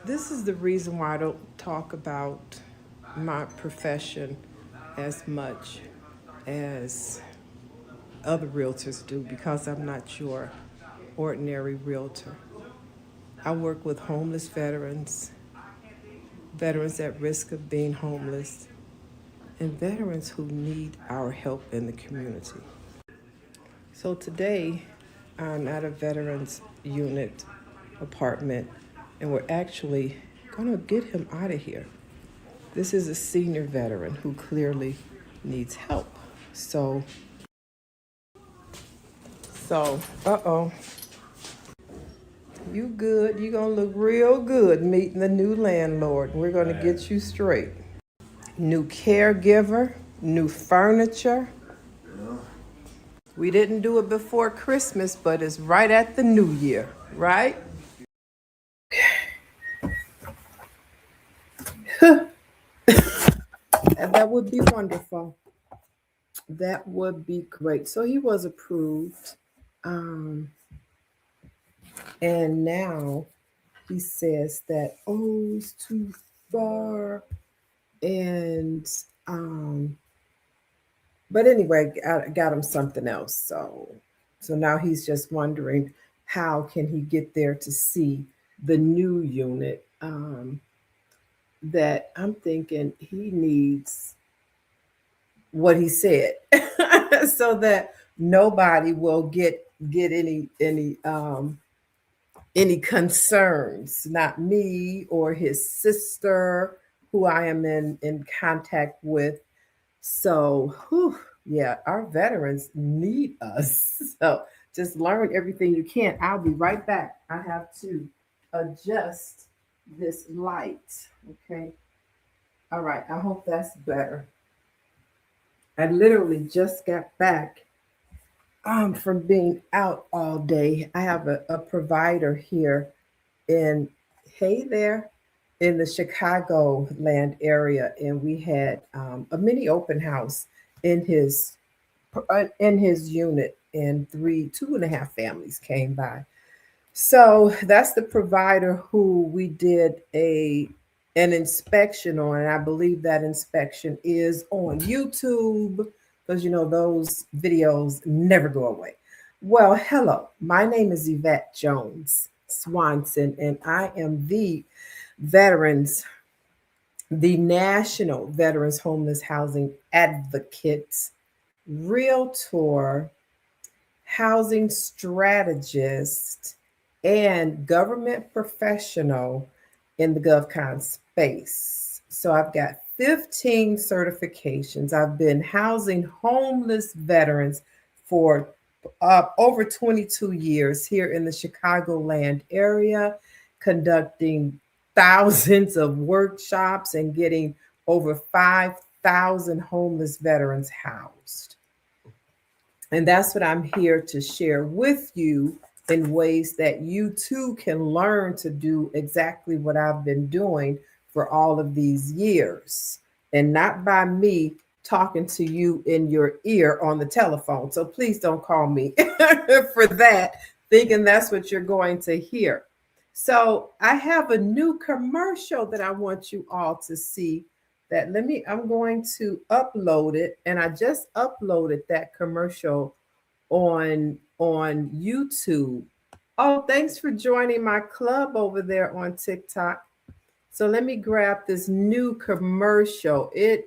This is the reason why I don't talk about my profession as much as other realtors do because I'm not your ordinary realtor. I work with homeless veterans, veterans at risk of being homeless, and veterans who need our help in the community. So today, I'm at a veterans unit apartment, and we're actually going to get him out of here. This is a senior veteran who clearly needs help. So, so, you good. You going to look real good meeting the new landlord. We're going to get you straight. New caregiver, new furniture. We didn't do it before Christmas, but it's right at the new year, right? And that would be wonderful. That would be great. So he was approved. Um, and now he says that, oh, it's too far. And, um, but anyway, I got him something else. So now he's just wondering how can he get there to see the new unit that I'm thinking he needs what he said so that nobody will get any concerns, not me or his sister who I am in contact with. So yeah, our veterans need us. So just learn everything you can. I'll be right back. I have to adjust this light. Okay, all right, I hope that's better. I literally just got back from being out all day. I have a provider here in, hey there, in the Chicago land area, and we had a mini open house in his unit, and two and a half families came by. So that's the provider who we did an inspection on, and I believe that inspection is on YouTube because those videos never go away. Well, hello, my name is Yvette Jones Swanson, and I am veterans, the National Veterans Homeless Housing Advocates, Realtor, housing strategist, and government professional in the GovCon space. So I've got 15 certifications. I've been housing homeless veterans for over 22 years here in the Chicagoland area, conducting thousands of workshops and getting over 5,000 homeless veterans housed. And that's what I'm here to share with you in ways that you too can learn to do exactly what I've been doing for all of these years, and not by me talking to you in your ear on the telephone. So please don't call me for that, thinking that's what you're going to hear. So I have a new commercial that I want you all to see. I'm going to upload it, and I just uploaded that commercial on YouTube. Oh, thanks for joining my club over there on TikTok. So let me grab this new commercial. It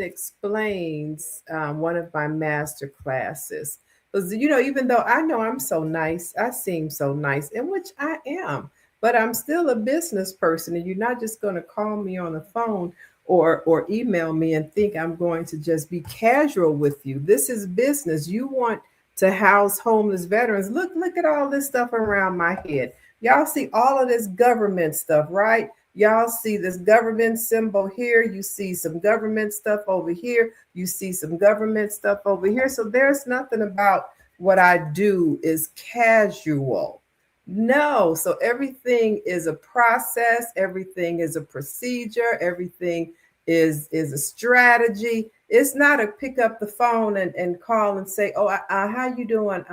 explains one of my master classes. Because even though I know I'm so nice, I seem so nice, in which I am, but I'm still a business person, and you're not just going to call me on the phone or email me and think I'm going to just be casual with you. This is business. You want to house homeless veterans. Look at all this stuff around my head. Y'all see all of this government stuff, right? Y'all see this government symbol here. You see some government stuff over here. You see some government stuff over here. So there's nothing about what I do is casual. No. So everything is a process. Everything is a procedure. Everything is a strategy. It's not a pick up the phone and call and say, oh, how you doing?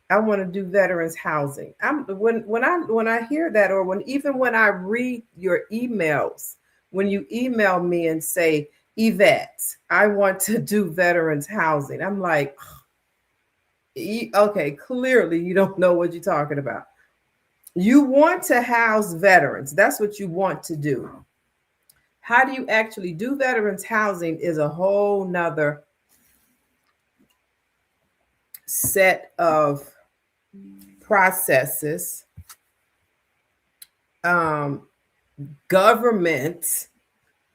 I want to do veterans housing. When I hear that, or when I read your emails, when you email me and say, Yvette, I want to do veterans housing, I'm like, okay, clearly you don't know what you're talking about. You want to house veterans. That's what you want to do. How do you actually do veterans housing is a whole nother set of processes, government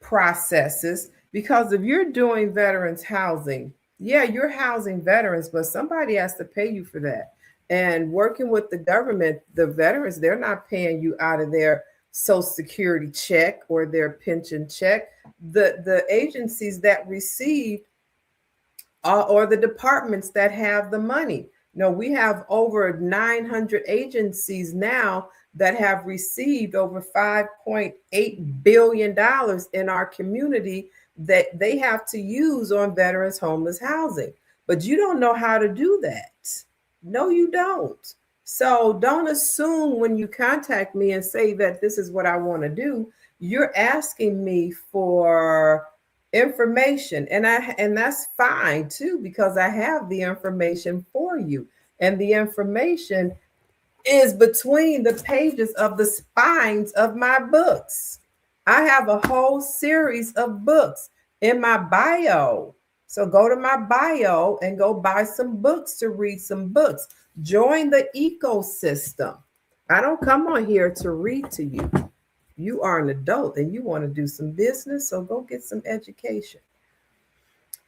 processes. Because if you're doing veterans housing, yeah, you're housing veterans, but somebody has to pay you for that. And working with the government, the veterans, they're not paying you out of their Social Security check or their pension check. The agencies that receive or the departments that have the money. No, we have over 900 agencies now that have received over $5.8 billion in our community that they have to use on veterans homeless housing. But you don't know how to do that. No, you don't. So don't assume when you contact me and say that this is what I want to do, you're asking me for information, and that's fine too, because I have the information for you, and the information is between the pages of the spines of my books. I have a whole series of books in my bio, so go to my bio and go buy some books to read some books. Join the ecosystem. I don't come on here to read to you. You are an adult and you want to do some business, so go get some education.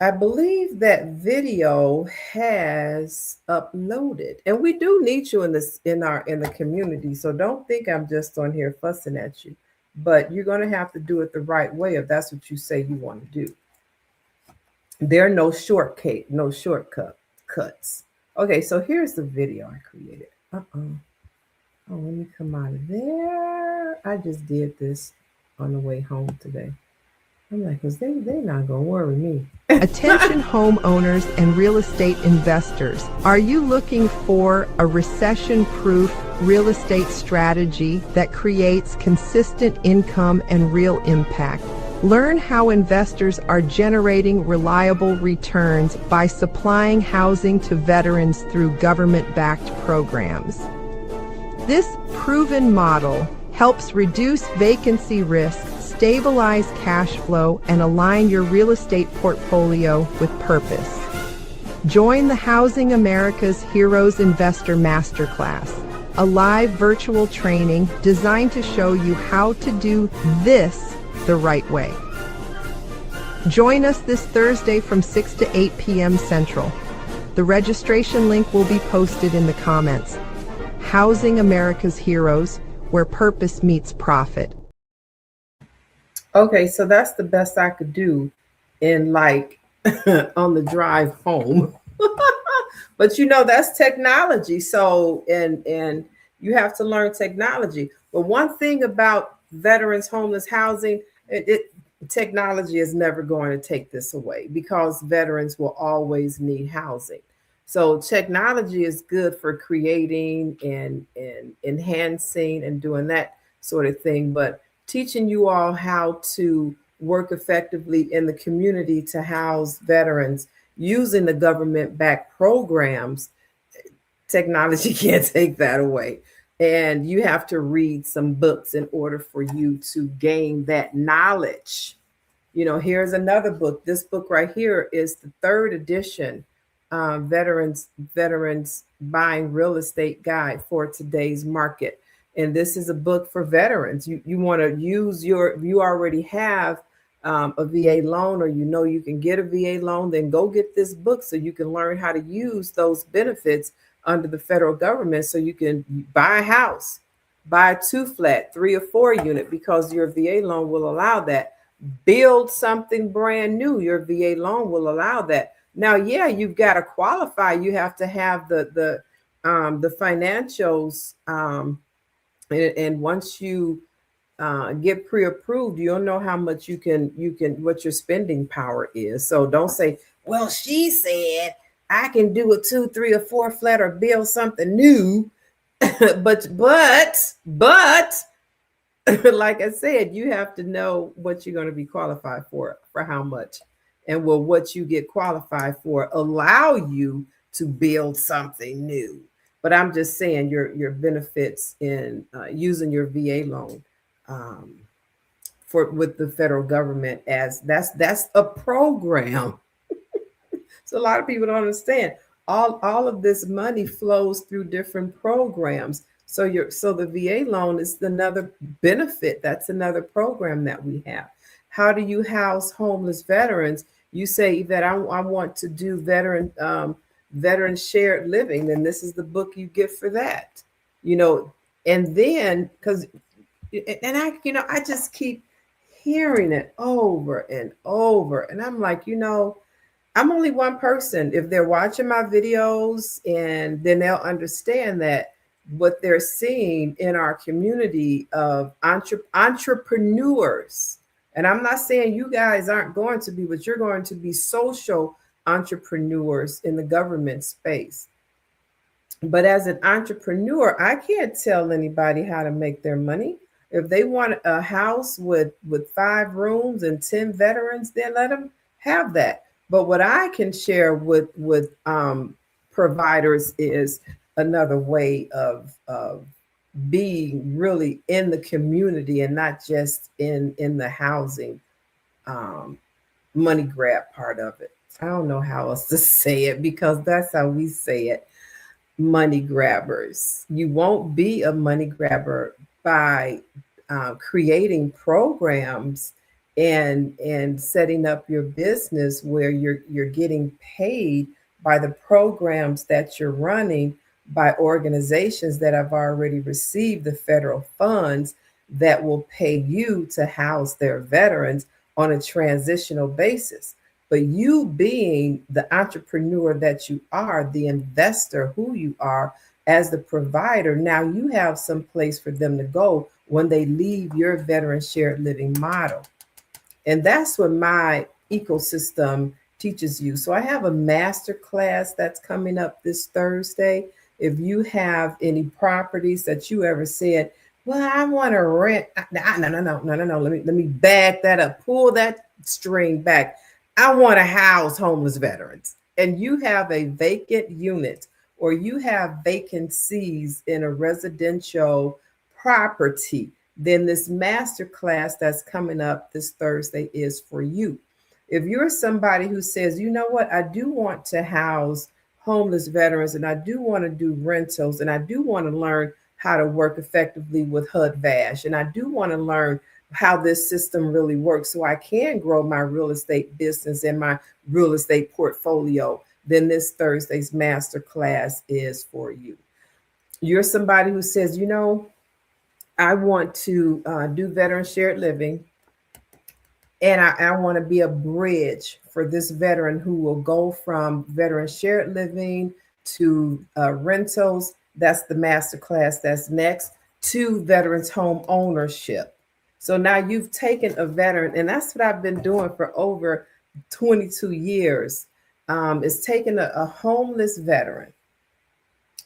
I believe that video has uploaded, and we do need you in the community. So don't think I'm just on here fussing at you, but you're going to have to do it the right way if that's what you say you want to do. There are no shortcuts. Okay, so here's the video I created. Oh, let me come out of there. I just did this on the way home today. I'm like, because they're not going to worry me. Attention homeowners and real estate investors. Are you looking for a recession-proof real estate strategy that creates consistent income and real impact? Learn how investors are generating reliable returns by supplying housing to veterans through government-backed programs. This proven model helps reduce vacancy risk, stabilize cash flow, and align your real estate portfolio with purpose. Join the Housing America's Heroes Investor Masterclass, a live virtual training designed to show you how to do this the right way. Join us this Thursday from 6 to 8 p.m. Central. The registration link will be posted in the comments. Housing America's Heroes, where purpose meets profit. Okay, so that's the best I could do in like on the drive home. But that's technology. So and you have to learn technology. But one thing about veterans homeless housing, technology is never going to take this away, because veterans will always need housing. So technology is good for creating and enhancing and doing that sort of thing, but teaching you all how to work effectively in the community to house veterans using the government-backed programs, technology can't take that away. And you have to read some books in order for you to gain that knowledge. Here's another book. This book right here is the third edition, Veterans Buying Real Estate Guide for Today's Market. And this is a book for veterans. You want to use you already have a VA loan, or you can get a VA loan, then go get this book so you can learn how to use those benefits under the federal government, so you can buy a house, buy a 2-flat, 3 or 4 unit, because your VA loan will allow that. Build something brand new, your VA loan will allow that. Now, yeah, you've got to qualify. You have to have the financials, and once you get pre-approved, you'll know how much you can what your spending power is. So don't say, well, she said I can do a 2, 3, or 4 flat or build something new. but like I said, you have to know what you're going to be qualified for how much, and will what you get qualified for allow you to build something new. But I'm just saying your benefits in using your VA loan um, for with the federal government, as that's a program. So a lot of people don't understand. All of this money flows through different programs. So the VA loan is another benefit. That's another program that we have. How do you house homeless veterans? You say that I want to do veteran shared living, then this is the book you get for that. You know, and then because and I just keep hearing it over and over, and I'm like, I'm only one person. If they're watching my videos, and then they'll understand that what they're seeing in our community of entrepreneurs. And I'm not saying you guys aren't going to be, but you're going to be social entrepreneurs in the government space. But as an entrepreneur, I can't tell anybody how to make their money. If they want a house with 5 rooms and 10 veterans, then let them have that. But what I can share with providers is another way of being really in the community, and not just in the housing um, money grab part of it. I don't know how else to say it, because that's how we say it: money grabbers. You won't be a money grabber by creating programs and setting up your business where you're getting paid by the programs that you're running, by organizations that have already received the federal funds that will pay you to house their veterans on a transitional basis. But you, being the entrepreneur that you are, the investor who you are, as the provider, now you have some place for them to go when they leave your veteran shared living model. And that's what my ecosystem teaches you. So I have a master class that's coming up this Thursday. If you have any properties that you ever said, well, I want to rent. No. Let me back that up. Pull that string back. I want to house homeless veterans. And you have a vacant unit, or you have vacancies in a residential property, then this master class that's coming up this Thursday is for you. If you're somebody who says, you know what, I do want to house homeless veterans, and I do want to do rentals, and I do want to learn how to work effectively with HUD VASH, and I do want to learn how this system really works so I can grow my real estate business and my real estate portfolio, then this Thursday's master class is for you. You're somebody who says, I want to do veteran shared living, and I want to be a bridge for this veteran who will go from veteran shared living to rentals. That's the master class that's next, to veterans home ownership. So now you've taken a veteran, and that's what I've been doing for over 22 years, is taking a homeless veteran.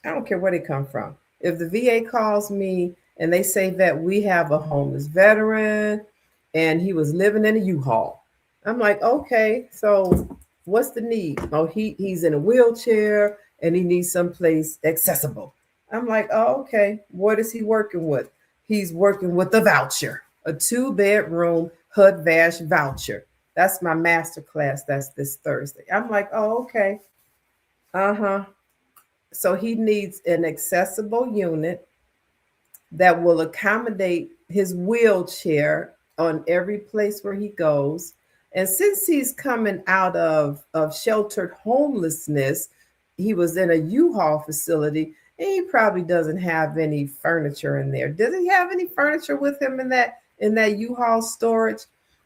I don't care where they come from. If the VA calls me and they say that we have a homeless veteran and he was living in a U-Haul, I'm like, okay, so what's the need? Oh, he's in a wheelchair and he needs someplace accessible. I'm like, oh, okay. What is he working with? He's working with a voucher, a 2-bedroom HUD VASH voucher. That's my master class. That's this Thursday. I'm like, oh, okay. Uh-huh. So he needs an accessible unit that will accommodate his wheelchair on every place where he goes. And since he's coming out of sheltered homelessness, he was in a U-Haul facility, and he probably doesn't have any furniture in there. Does he have any furniture with him in that U-Haul storage?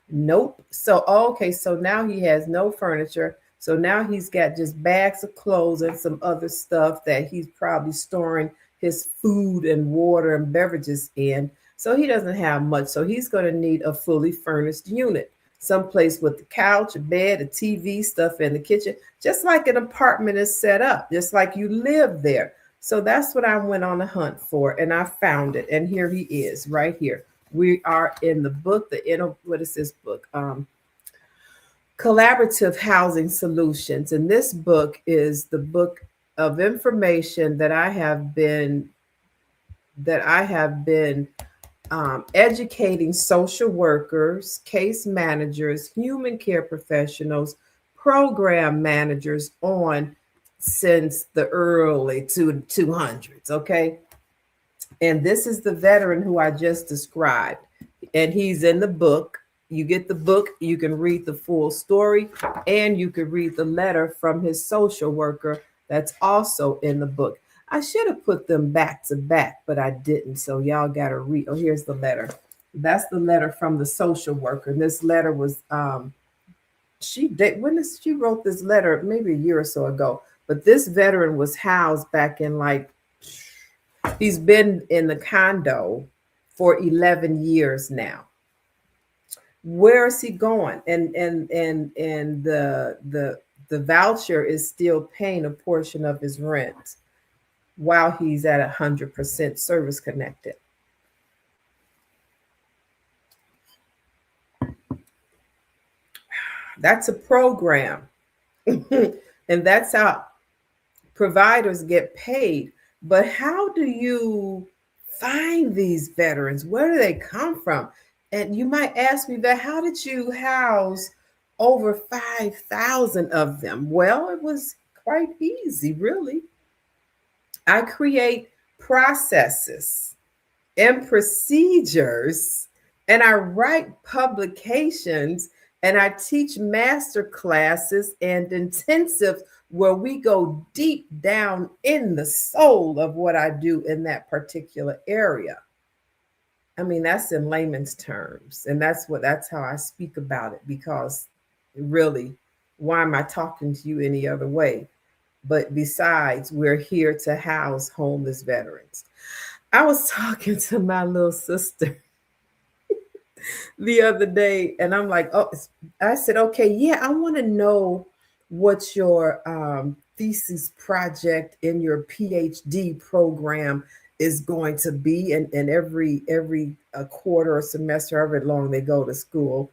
Nope. So okay, so now he has no furniture. So now he's got just bags of clothes and some other stuff that he's probably storing his food and water and beverages in. So he doesn't have much. So he's going to need a fully furnished unit. someplace with a couch, a bed, a TV, stuff in the kitchen, just like an apartment is set up, just like you live there. So that's what I went on a hunt for, and I found it. And here he is, right here. We are in the book, what is this book? Collaborative Housing Solutions. And this book is the book of information that I have been educating social workers, case managers, human care professionals, program managers on since the early 200s. Okay. And this is the veteran who I just described. And he's in the book. You get the book, you can read the full story, and you can read the letter from his social worker that's also in the book. I should have put them back to back, but I didn't. So y'all got to read. Oh, here's the letter. That's the letter from the social worker. And this letter was she wrote this letter maybe a year or so ago. But this veteran was housed back in he's been in the condo for 11 years now. Where is he going? And the voucher is still paying a portion of his rent while he's at 100% service connected. That's a program. And that's how providers get paid. But how do you find these veterans? Where do they come from? And you might ask me that, how did you house over 5,000 of them? Well, it was quite easy, really. I create processes and procedures, and I write publications, and I teach master classes and intensives where we go deep down in the soul of what I do in that particular area. I mean, that's in layman's terms. And that's how I speak about it, because really, why am I talking to you any other way? But besides, we're here to house homeless veterans. I was talking to my little sister the other day, and I'm like, oh, I said, okay, yeah, I want to know what your thesis project in your PhD program is going to be, and every quarter or semester, however long they go to school,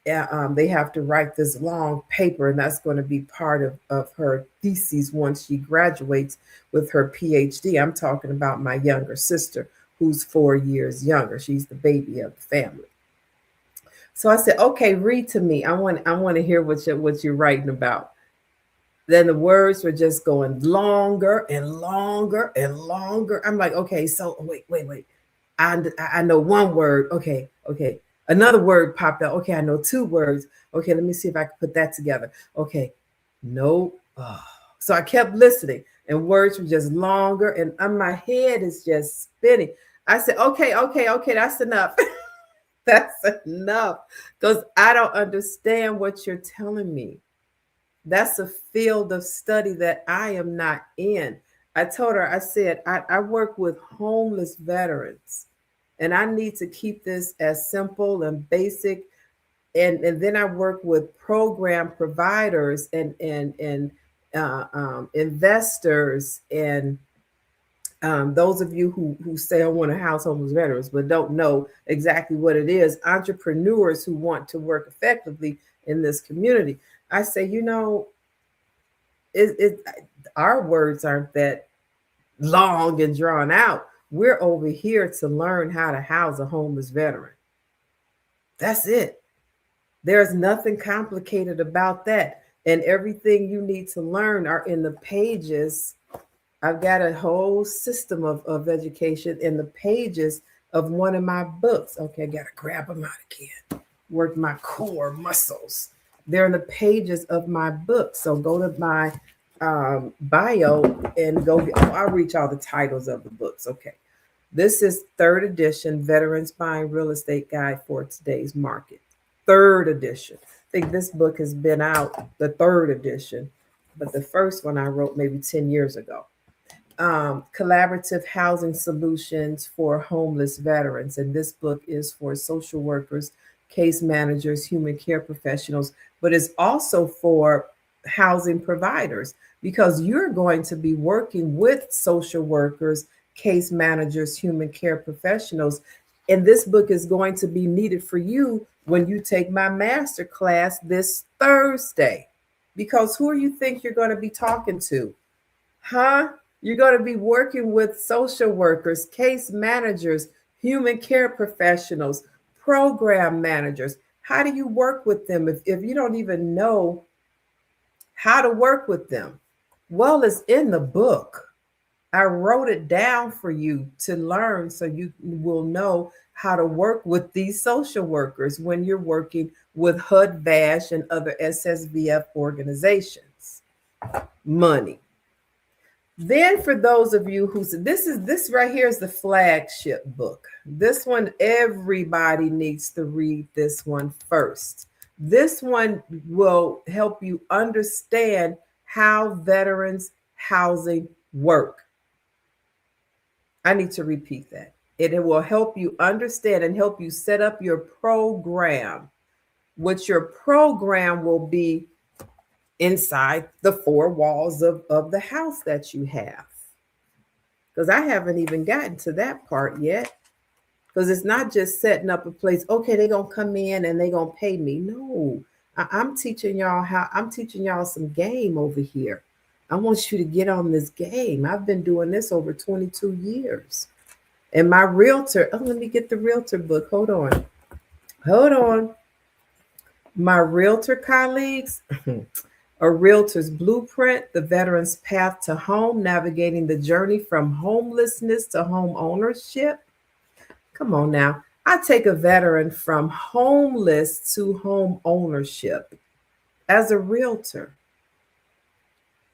they have to write this long paper, and that's going to be part of her thesis once she graduates with her PhD. I'm talking about my younger sister, who's 4 years younger. She's the baby of the family. So I said, okay, read to me. I want to hear what you're writing about. Then the words were just going longer and longer and longer. I'm like, okay, so wait. I know one word. Okay. Another word popped out. Okay, I know two words. Okay, let me see if I can put that together. Okay, no. Oh. So I kept listening, and words were just longer, and my head is just spinning. I said, okay, that's enough. That's enough, because I don't understand what you're telling me. That's a field of study that I am not in. I told her, I said, I work with homeless veterans, and I need to keep this as simple and basic. And then I work with program providers and investors, and those of you who say I want to house homeless veterans but don't know exactly what it is, entrepreneurs who want to work effectively in this community. I say, our words aren't that long and drawn out. We're over here to learn how to house a homeless veteran. That's it. There's nothing complicated about that. And everything you need to learn are in the pages. I've got a whole system of education in the pages of one of my books. Okay, I got to grab them out again. Work my core muscles. They're in the pages of my book. So go to my bio and I'll reach all the titles of the books. Okay. This is third edition, Veterans Buying Real Estate Guide for Today's Market. Third edition. I think this book has been out, the third edition, but the first one I wrote maybe 10 years ago. Collaborative Housing Solutions for Homeless Veterans. And this book is for social workers, case managers, human care professionals, but it's also for housing providers because you're going to be working with social workers, case managers, human care professionals. And this book is going to be needed for you when you take my master class this Thursday. Because who do you think you're going to be talking to? Huh? You're going to be working with social workers, case managers, human care professionals, program managers. How do you work with them if you don't even know how to work with them? Well, it's in the book. I wrote it down for you to learn so you will know how to work with these social workers when you're working with HUD, VASH, and other SSVF organizations. Money. Then for those of you who said this right here is the flagship book. This one, everybody needs to read this one first. This one will help you understand how veterans housing work. I need to repeat that. It will help you understand and help you set up your program, which your program will be inside the four walls of the house that you have. Because I haven't even gotten to that part yet. Because it's not just setting up a place, okay, they're going to come in and they're going to pay me. No, I'm teaching y'all some game over here. I want you to get on this game. I've been doing this over 22 years. And my realtor, let me get the realtor book. Hold on. My realtor colleagues, A Realtor's Blueprint, The Veteran's Path to Home, Navigating the Journey from Homelessness to Home Ownership. Come on now. I take a veteran from homeless to home ownership as a realtor.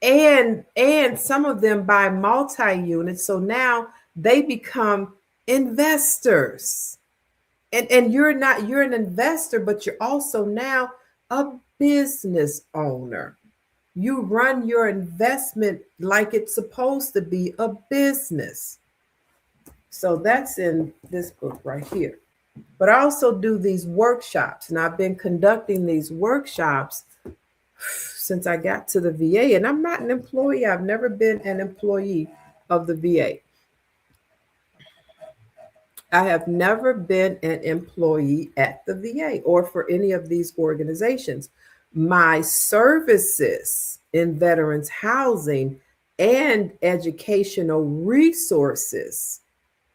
And some of them buy multi-units. So now they become investors. And you're an investor, but you're also now a business owner. You run your investment like it's supposed to be a business. So that's in this book right here. But I also do these workshops, and I've been conducting these workshops since I got to the VA. And I'm not an employee. I've never been an employee of the VA. I have never been an employee at the VA or for any of these organizations. My services in veterans housing and educational resources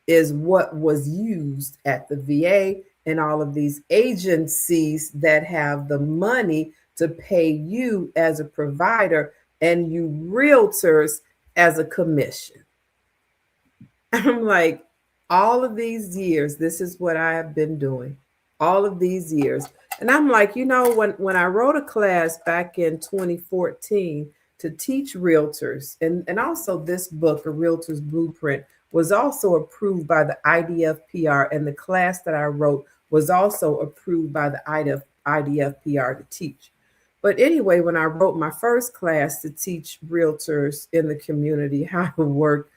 is what was used at the VA and all of these agencies that have the money to pay you as a provider and you realtors as a commission. I'm like, all of these years, this is what I have been doing. All of these years. And I'm like, when I wrote a class back in 2014 to teach realtors, and also this book, A Realtor's Blueprint, was also approved by the IDFPR, and the class that I wrote was also approved by the IDFPR to teach. But anyway, when I wrote my first class to teach realtors in the community how to work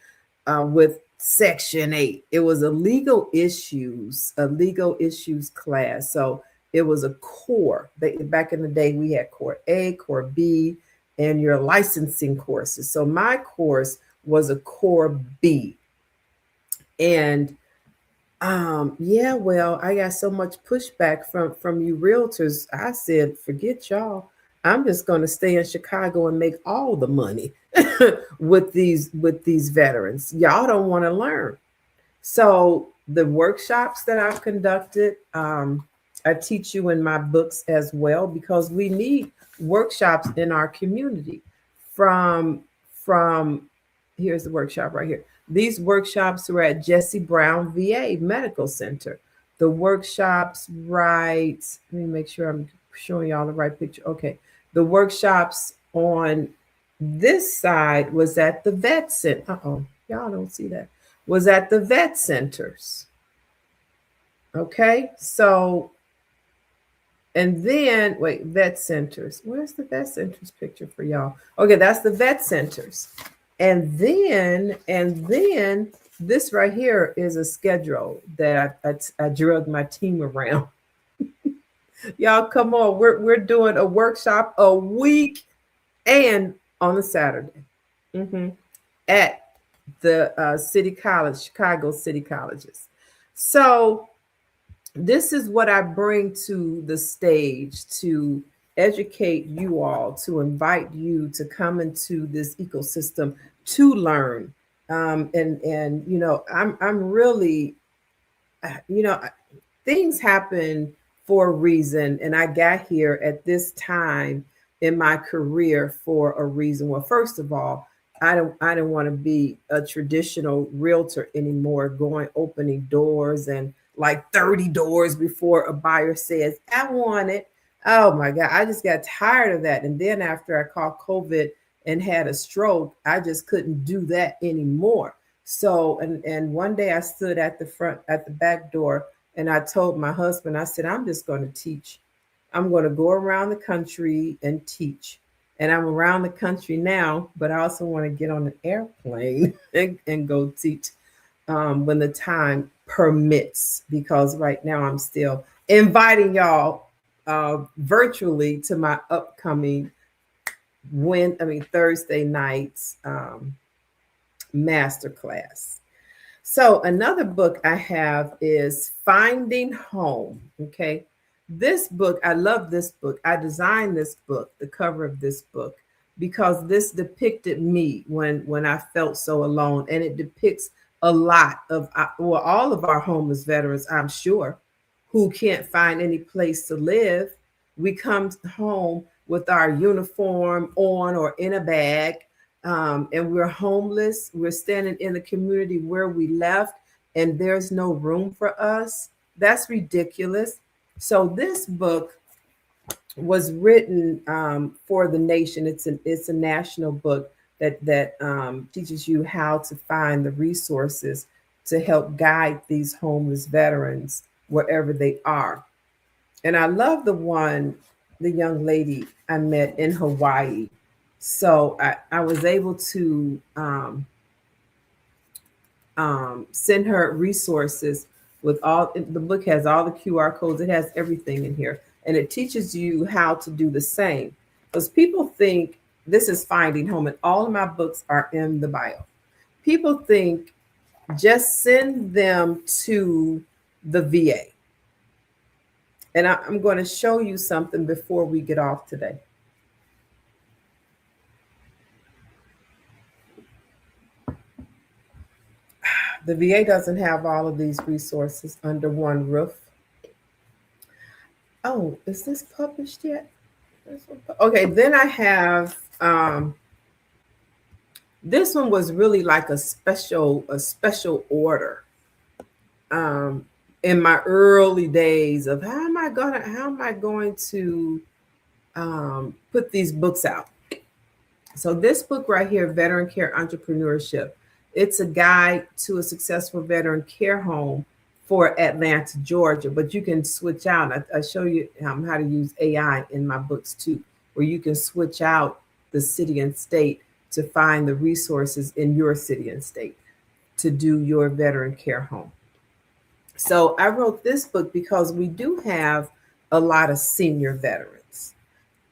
with Section 8, it was a legal issues class. So it was a core. Back in the day, we had core A, core B, and your licensing courses. So my course was a core B. And I got so much pushback from you realtors. I said, forget y'all. I'm just going to stay in Chicago and make all the money with these veterans. Y'all don't want to learn. So the workshops that I've conducted, I teach you in my books as well, because we need workshops in our community. From here's the workshop right here. These workshops were at Jesse Brown VA Medical Center. The workshops, right? Let me make sure I'm showing y'all the right picture. Okay. The workshops on this side was at the vet center. Y'all don't see that. Was at the vet centers. Okay. So, and then, vet centers. Where's the vet centers picture for y'all? Okay. That's the vet centers. And then this right here is a schedule that I drug my team around. Y'all come on. We're doing a workshop a week and on a Saturday. Hmm. At the City College, Chicago City Colleges. So this is what I bring to the stage to educate you all, to invite you to come into this ecosystem to learn. And I'm really, you know, things happen for a reason, and I got here at this time in my career for a reason. Well, first of all, I don't want to be a traditional realtor anymore, going opening doors and like 30 doors before a buyer says I want it. Oh my God, I just got tired of that. And then after I caught COVID and had a stroke, I just couldn't do that anymore. So and one day I stood at the back door, and I told my husband, I said, I'm just going to teach. I'm going to go around the country and teach. And I'm around the country now, but I also want to get on an airplane and go teach when the time permits, because right now I'm still inviting y'all virtually to my upcoming Thursday night's masterclass. So another book I have is Finding Home. Okay. This book, I love this book. I designed this book, the cover of this book, because this depicted me when I felt so alone. And it depicts a lot of, well, all of our homeless veterans, I'm sure, who can't find any place to live. We come home with our uniform on or in a bag, and we're homeless. We're standing in the community where we left, and there's no room for us. That's ridiculous. So this book was written for the nation. It's a national book that teaches you how to find the resources to help guide these homeless veterans wherever they are. And I love the young lady I met in Hawaii. So I was able to send her resources with all. The book has all the QR codes. It has everything in here, and it teaches you how to do the same. Because people think this is Finding Home, and all of my books are in the bio. People think just send them to the VA. And I'm going to show you something before we get off today. The VA doesn't have all of these resources under one roof. Oh, is this published yet? Okay, then I have this one was really like a special order in my early days of how am I going to put these books out. So this book right here, Veteran Care Entrepreneurship, it's a guide to a successful veteran care home for Atlanta, Georgia. But you can switch out. I show you how to use AI in my books too, where you can switch out the city and state to find the resources in your city and state to do your veteran care home. So I wrote this book because we do have a lot of senior veterans.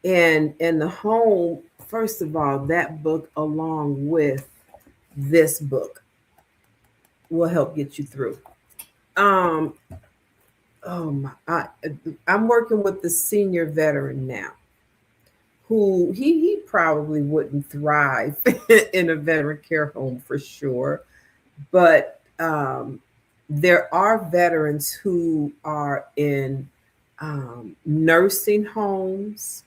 And in the home, first of all, that book along with this book will help get you through. Oh my, I'm working with the senior veteran now, who he probably wouldn't thrive in a veteran care home for sure, but there are veterans who are in nursing homes.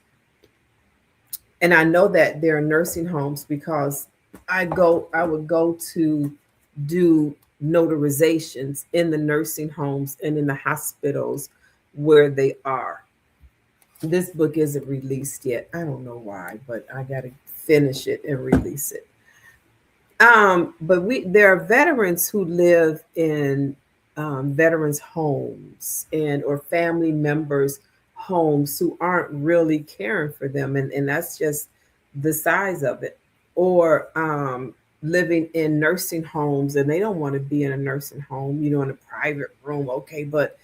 And I know that there are nursing homes because I would go to do notarizations in the nursing homes and in the hospitals where they are. This book isn't released yet. I don't know why, but I got to finish it and release it. But there are veterans who live in veterans homes and or family members homes who aren't really caring for them, and that's just the size of it. Or living in nursing homes, and they don't want to be in a nursing home, in a private room. Okay, but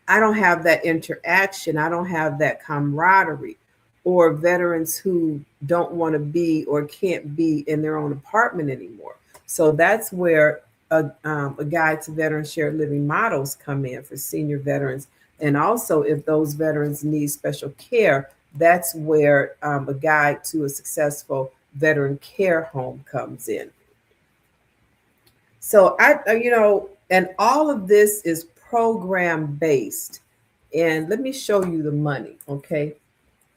I don't have that interaction. I don't have that camaraderie. Or veterans who don't want to be or can't be in their own apartment anymore. So that's where a guide to veteran shared living models come in for senior veterans. And also, if those veterans need special care, that's where a guide to a successful veteran care home comes in. So and all of this is program based. And let me show you the money, okay?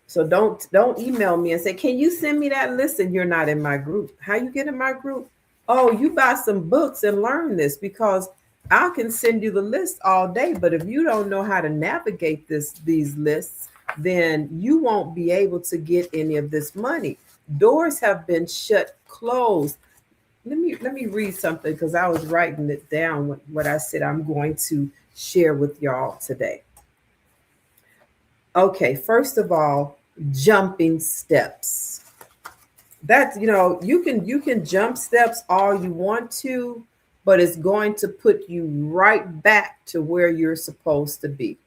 So don't email me and say, "Can you send me that list?" And you're not in my group. How you get in my group? Oh, you buy some books and learn this, because I can send you the list all day, but if you don't know how to navigate these lists, then you won't be able to get any of this money. Doors have been shut, closed. Let me read something, because I was writing it down, what I said I'm going to share with y'all today. Okay, first of all, jumping steps. That's, you can jump steps all you want to, but it's going to put you right back to where you're supposed to be.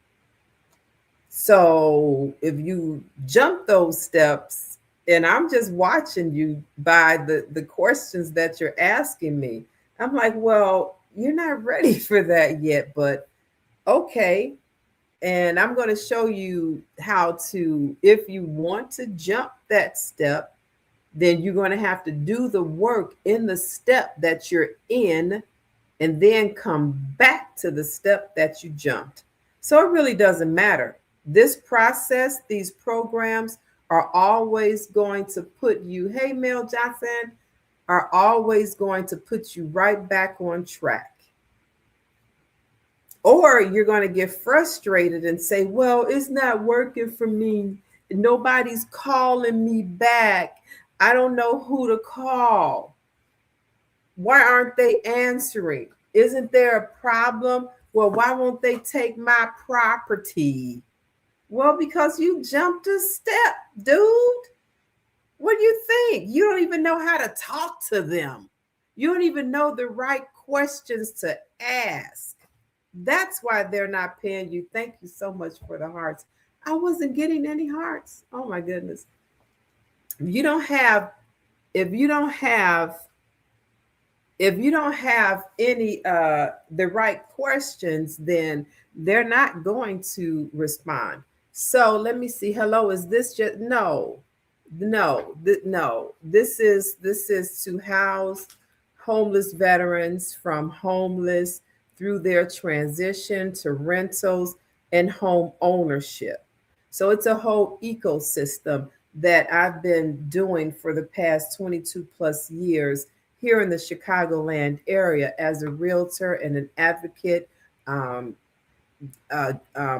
So if you jump those steps, and I'm just watching you by the questions that you're asking me, I'm like, well, you're not ready for that yet, but okay. And I'm going to show you how to, if you want to jump that step, then you're going to have to do the work in the step that you're in, and then come back to the step that you jumped. So it really doesn't matter. This process, these programs are always going to put you, hey, Mel Johnson, are always going to put you right back on track. Or you're going to get frustrated and say, well, it's not working for me. Nobody's calling me back. I don't know who to call. Why aren't they answering? Isn't there a problem? Well, why won't they take my property? Well, because you jumped a step, dude. What do you think? You don't even know how to talk to them. You don't even know the right questions to ask. That's why they're not paying you. Thank you so much for the hearts. I wasn't getting any hearts. Oh my goodness. You don't have, if you don't have if you don't have any the right questions, then they're not going to respond. So let me see. Hello, is this just no, this is to house homeless veterans from homeless through their transition to rentals and home ownership. So it's a whole ecosystem that I've been doing for the past 22 plus years here in the Chicagoland area as a realtor and an advocate, um,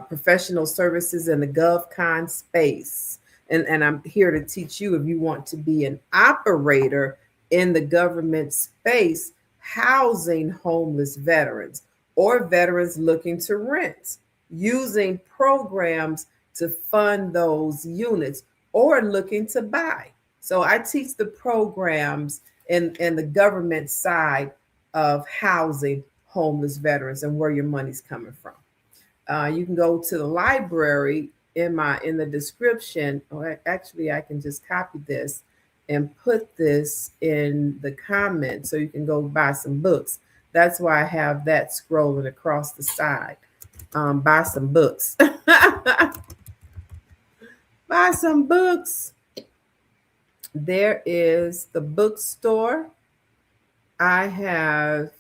professional services in the GovCon space. And I'm here to teach you, if you want to be an operator in the government space, housing homeless veterans or veterans looking to rent, using programs to fund those units, or looking to buy. So I teach the programs and the government side of housing homeless veterans and where your money's coming from. You can go to the library in the description. Or actually, I can just copy this and put this in the comments so you can go buy some books. That's why I have that scrolling across the side. Buy some books. Buy some books. There is the bookstore. I have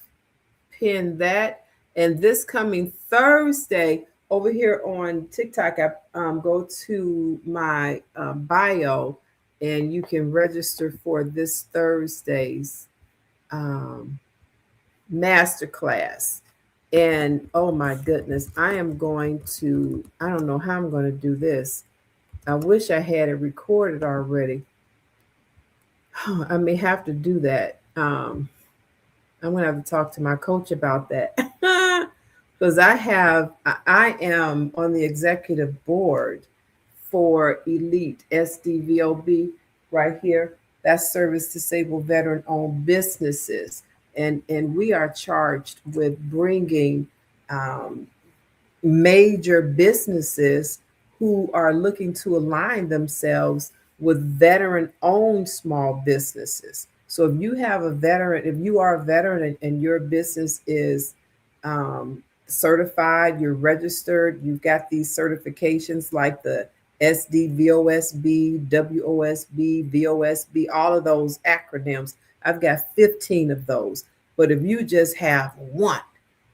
pinned that. And this coming Thursday, over here on TikTok, I go to my bio, and you can register for this Thursday's masterclass. And oh my goodness, I don't know how I'm going to do this. I wish I had it recorded already. I may have to do that. I'm going to have to talk to my coach about that. Because I am on the executive board for Elite SDVOB right here. That's Service Disabled Veteran Owned Businesses. And we are charged with bringing major businesses who are looking to align themselves with veteran owned small businesses. So if you have a veteran, if you are a veteran and your business is um, certified, you're registered, you've got these certifications like the SD, VOSB, WOSB, VOSB, all of those acronyms. I've got 15 of those. But if you just have one,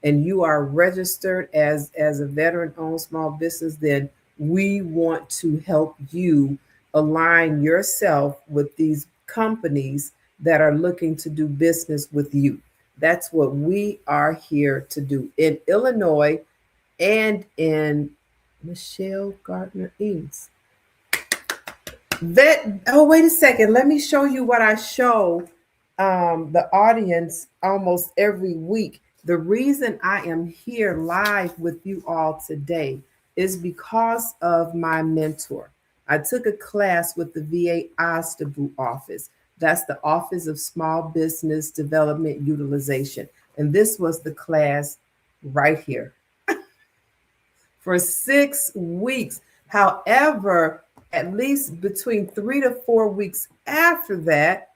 and you are registered as a veteran owned small business, then we want to help you align yourself with these companies that are looking to do business with you. That's what we are here to do in Illinois and in Michelle Gardner Eames. Oh, wait a second. Let me show you what I show the audience almost every week. The reason I am here live with you all today is because of my mentor. I took a class with the VA OSTABU office. That's the Office of Small Business Development Utilization. And this was the class right here for 6 weeks. However, at least between 3 to 4 weeks after that,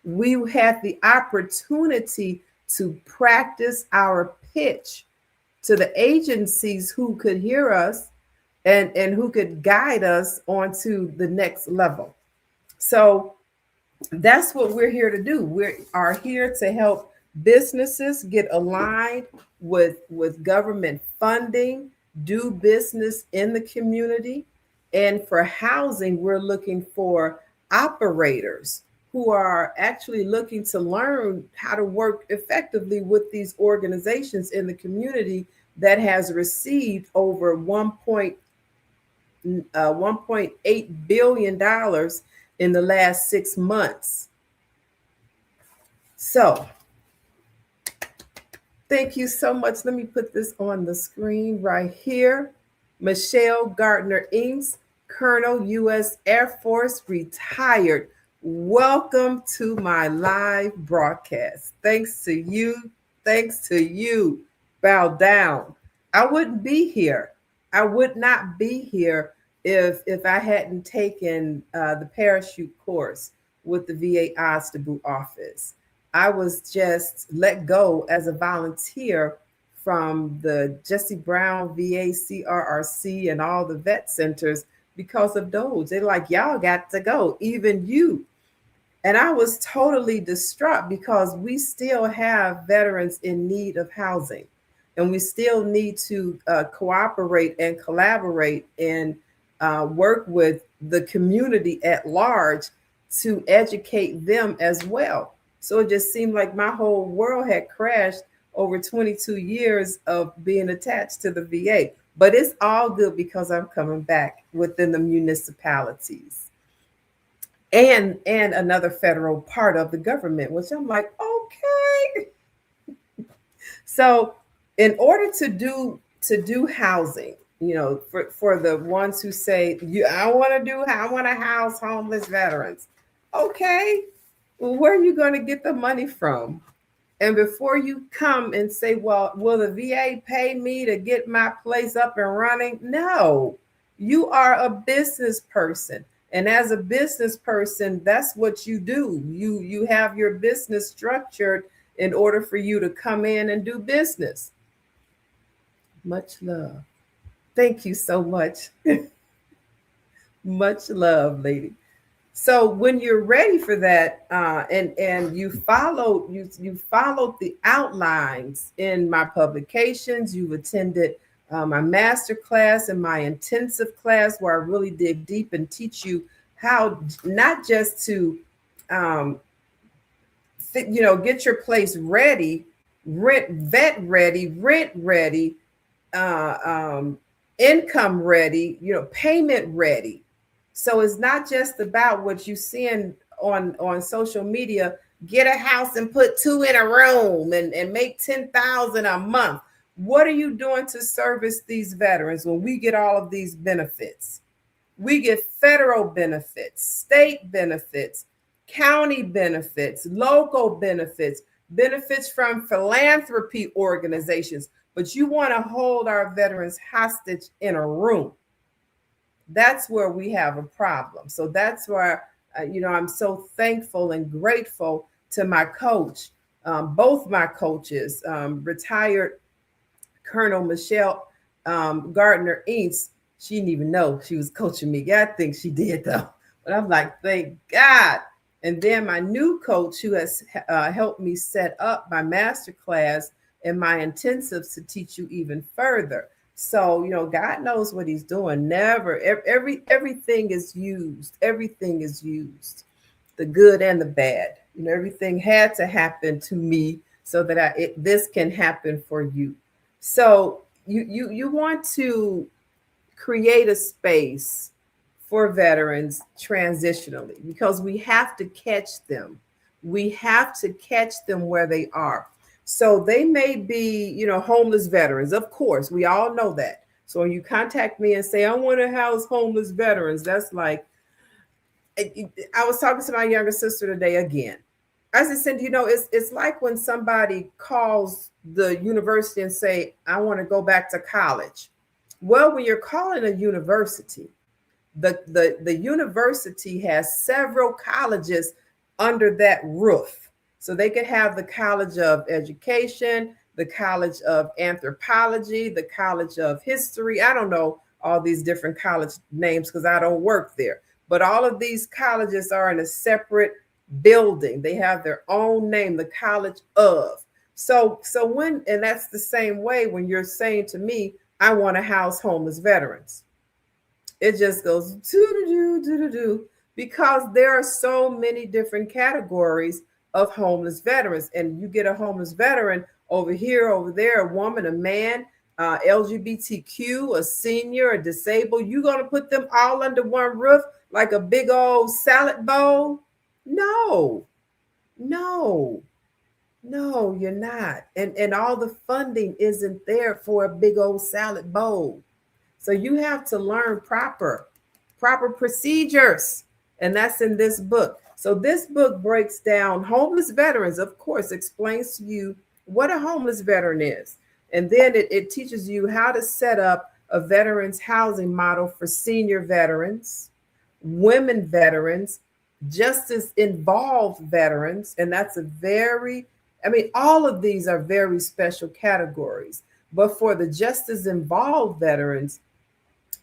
we had the opportunity to practice our pitch to the agencies who could hear us and who could guide us onto the next level. So that's what we're here to do. We are here to help businesses get aligned with government funding, do business in the community. And for housing, we're looking for operators who are actually looking to learn how to work effectively with these organizations in the community that has received over $1.8 billion in the last 6 months. So thank you so much. Let me put this on the screen right here. Michelle Gardner Eames, Colonel, U.S. Air Force, retired. Welcome to my live broadcast. Thanks to you. Thanks to you. Bow down. I wouldn't be here. I would not be here if I hadn't taken the parachute course with the VA OSTABU office. I was just let go as a volunteer from the Jesse Brown VA CRRC and all the vet centers because of those. They're like, y'all got to go, even you. And I was totally distraught because we still have veterans in need of housing. And we still need to cooperate and collaborate and work with the community at large to educate them as well. So it just seemed like my whole world had crashed over 22 years of being attached to the VA. But it's all good because I'm coming back within the municipalities and another federal part of the government, which I'm like, okay. So in order to do housing, for the ones who say, I want to house homeless veterans. Okay, well, where are you going to get the money from? And before you come and say, well, will the VA pay me to get my place up and running? No, you are a business person. And as a business person, that's what you do. You have your business structured in order for you to come in and do business. Much love. Thank you so much. Much love, lady. So when you're ready for that, and you followed the outlines in my publications, you've attended my master class and my intensive class where I really dig deep and teach you how not just to get your place ready, vet ready, rent ready, income ready, payment ready. So it's not just about what you seeing on social media. Get a house and put 2 in a room and make 10,000 a month. What are you doing to service these veterans when we get all of these benefits? We get federal benefits, state benefits, county benefits, local benefits, benefits from philanthropy organizations. but you want to hold our veterans hostage in a room. That's where we have a problem. So that's where, I'm so thankful and grateful to my coach, both my coaches, retired Colonel Michelle Gardner Eads. She didn't even know she was coaching me. I think she did though. But I'm like, thank God. And then my new coach, who has helped me set up my master class and my intensives to teach you even further. So God knows what He's doing. Never, everything is used. Everything is used, the good and the bad. Everything had to happen to me so that this can happen for you. So you want to create a space for veterans transitionally, because we have to catch them. We have to catch them where they are. So they may be, homeless veterans. Of course, we all know that. So when you contact me and say, I want to house homeless veterans, that's like, I was talking to my younger sister today again. I just said, it's like when somebody calls the university and say, I want to go back to college. Well, when you're calling a university, the university has several colleges under that roof. So they could have the College of Education, the College of Anthropology, the College of History. I don't know all these different college names because I don't work there. But all of these colleges are in a separate building. They have their own name, the College of. So and that's the same way when you're saying to me, I want to house homeless veterans. It just goes do because there are so many different categories of homeless veterans. And you get a homeless veteran over here, over there, a woman, a man, LGBTQ, a senior, a disabled. You're going to put them all under one roof like a big old salad bowl? No, you're not. And all the funding isn't there for a big old salad bowl. So you have to learn proper procedures. And that's in this book. So this book breaks down homeless veterans, of course, explains to you what a homeless veteran is. And then it teaches you how to set up a veterans housing model for senior veterans, women veterans, justice involved veterans. And that's all of these are very special categories. But for the justice involved veterans,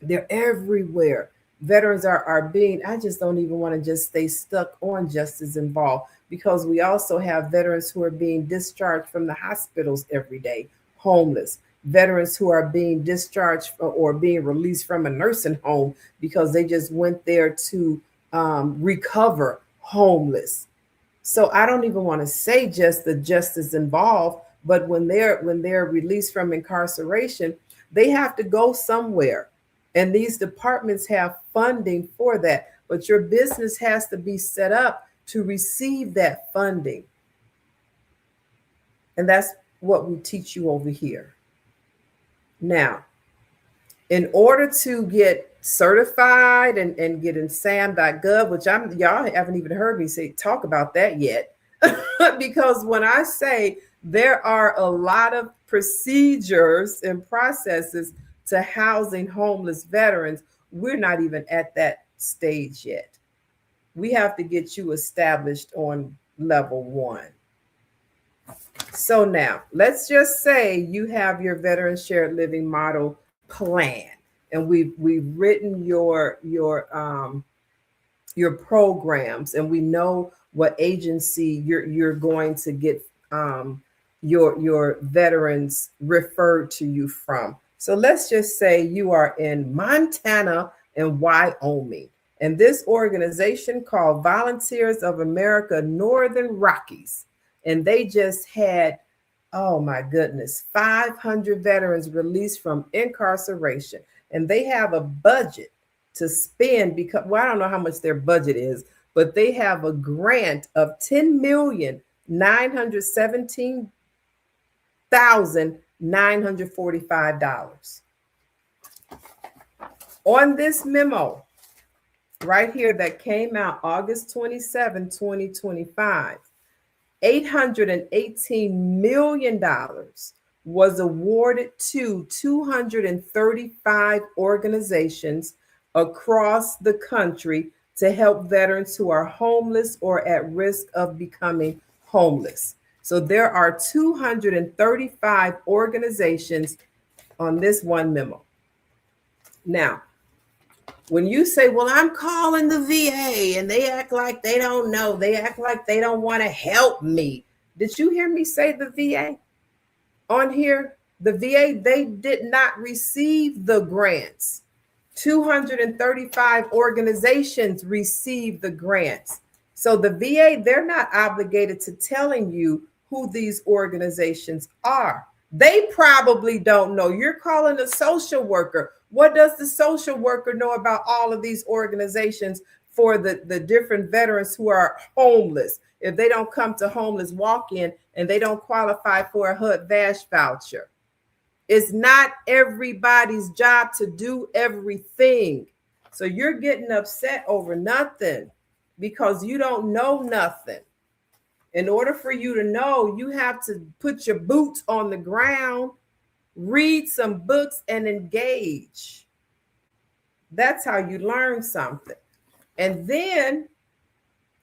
they're everywhere. Veterans are being, I just don't even want to just stay stuck on justice involved, because we also have veterans who are being discharged from the hospitals every day, homeless. Veterans who are being discharged or being released from a nursing home because they just went there to recover, homeless. So I don't even want to say just the justice involved, but when they're released from incarceration, they have to go somewhere. And these departments have funding for that. But your business has to be set up to receive that funding. And that's what we teach you over here. Now, in order to get certified and get in SAM.gov, which y'all haven't even heard me talk about that yet, because when I say there are a lot of procedures and processes to housing homeless veterans, we're not even at that stage yet. We have to get you established on level 1. So now let's just say you have your veteran shared living model plan, and we've written your programs, and we know what agency you're going to get your veterans referred to you from. So let's just say you are in Montana and Wyoming, and this organization called Volunteers of America Northern Rockies, and they just had, oh my goodness, 500 veterans released from incarceration, and they have a budget to spend, because, well, I don't know how much their budget is, but they have a grant of $10,917,945. On this memo right here that came out August 27, 2025, $818 million was awarded to 235 organizations across the country to help veterans who are homeless or at risk of becoming homeless. So there are 235 organizations on this one memo. Now, when you say, well, I'm calling the VA and they act like they don't know, they act like they don't want to help me. Did you hear me say the VA on here? The VA, they did not receive the grants. 235 organizations received the grants. So the VA, they're not obligated to telling you who these organizations are. They probably don't know. You're calling a social worker. What does the social worker know about all of these organizations for the different veterans who are homeless? If they don't come to homeless walk-in and they don't qualify for a HUD-VASH voucher. It's not everybody's job to do everything. So you're getting upset over nothing because you don't know nothing. In order for you to know, you have to put your boots on the ground, read some books, and engage. That's how you learn something. And then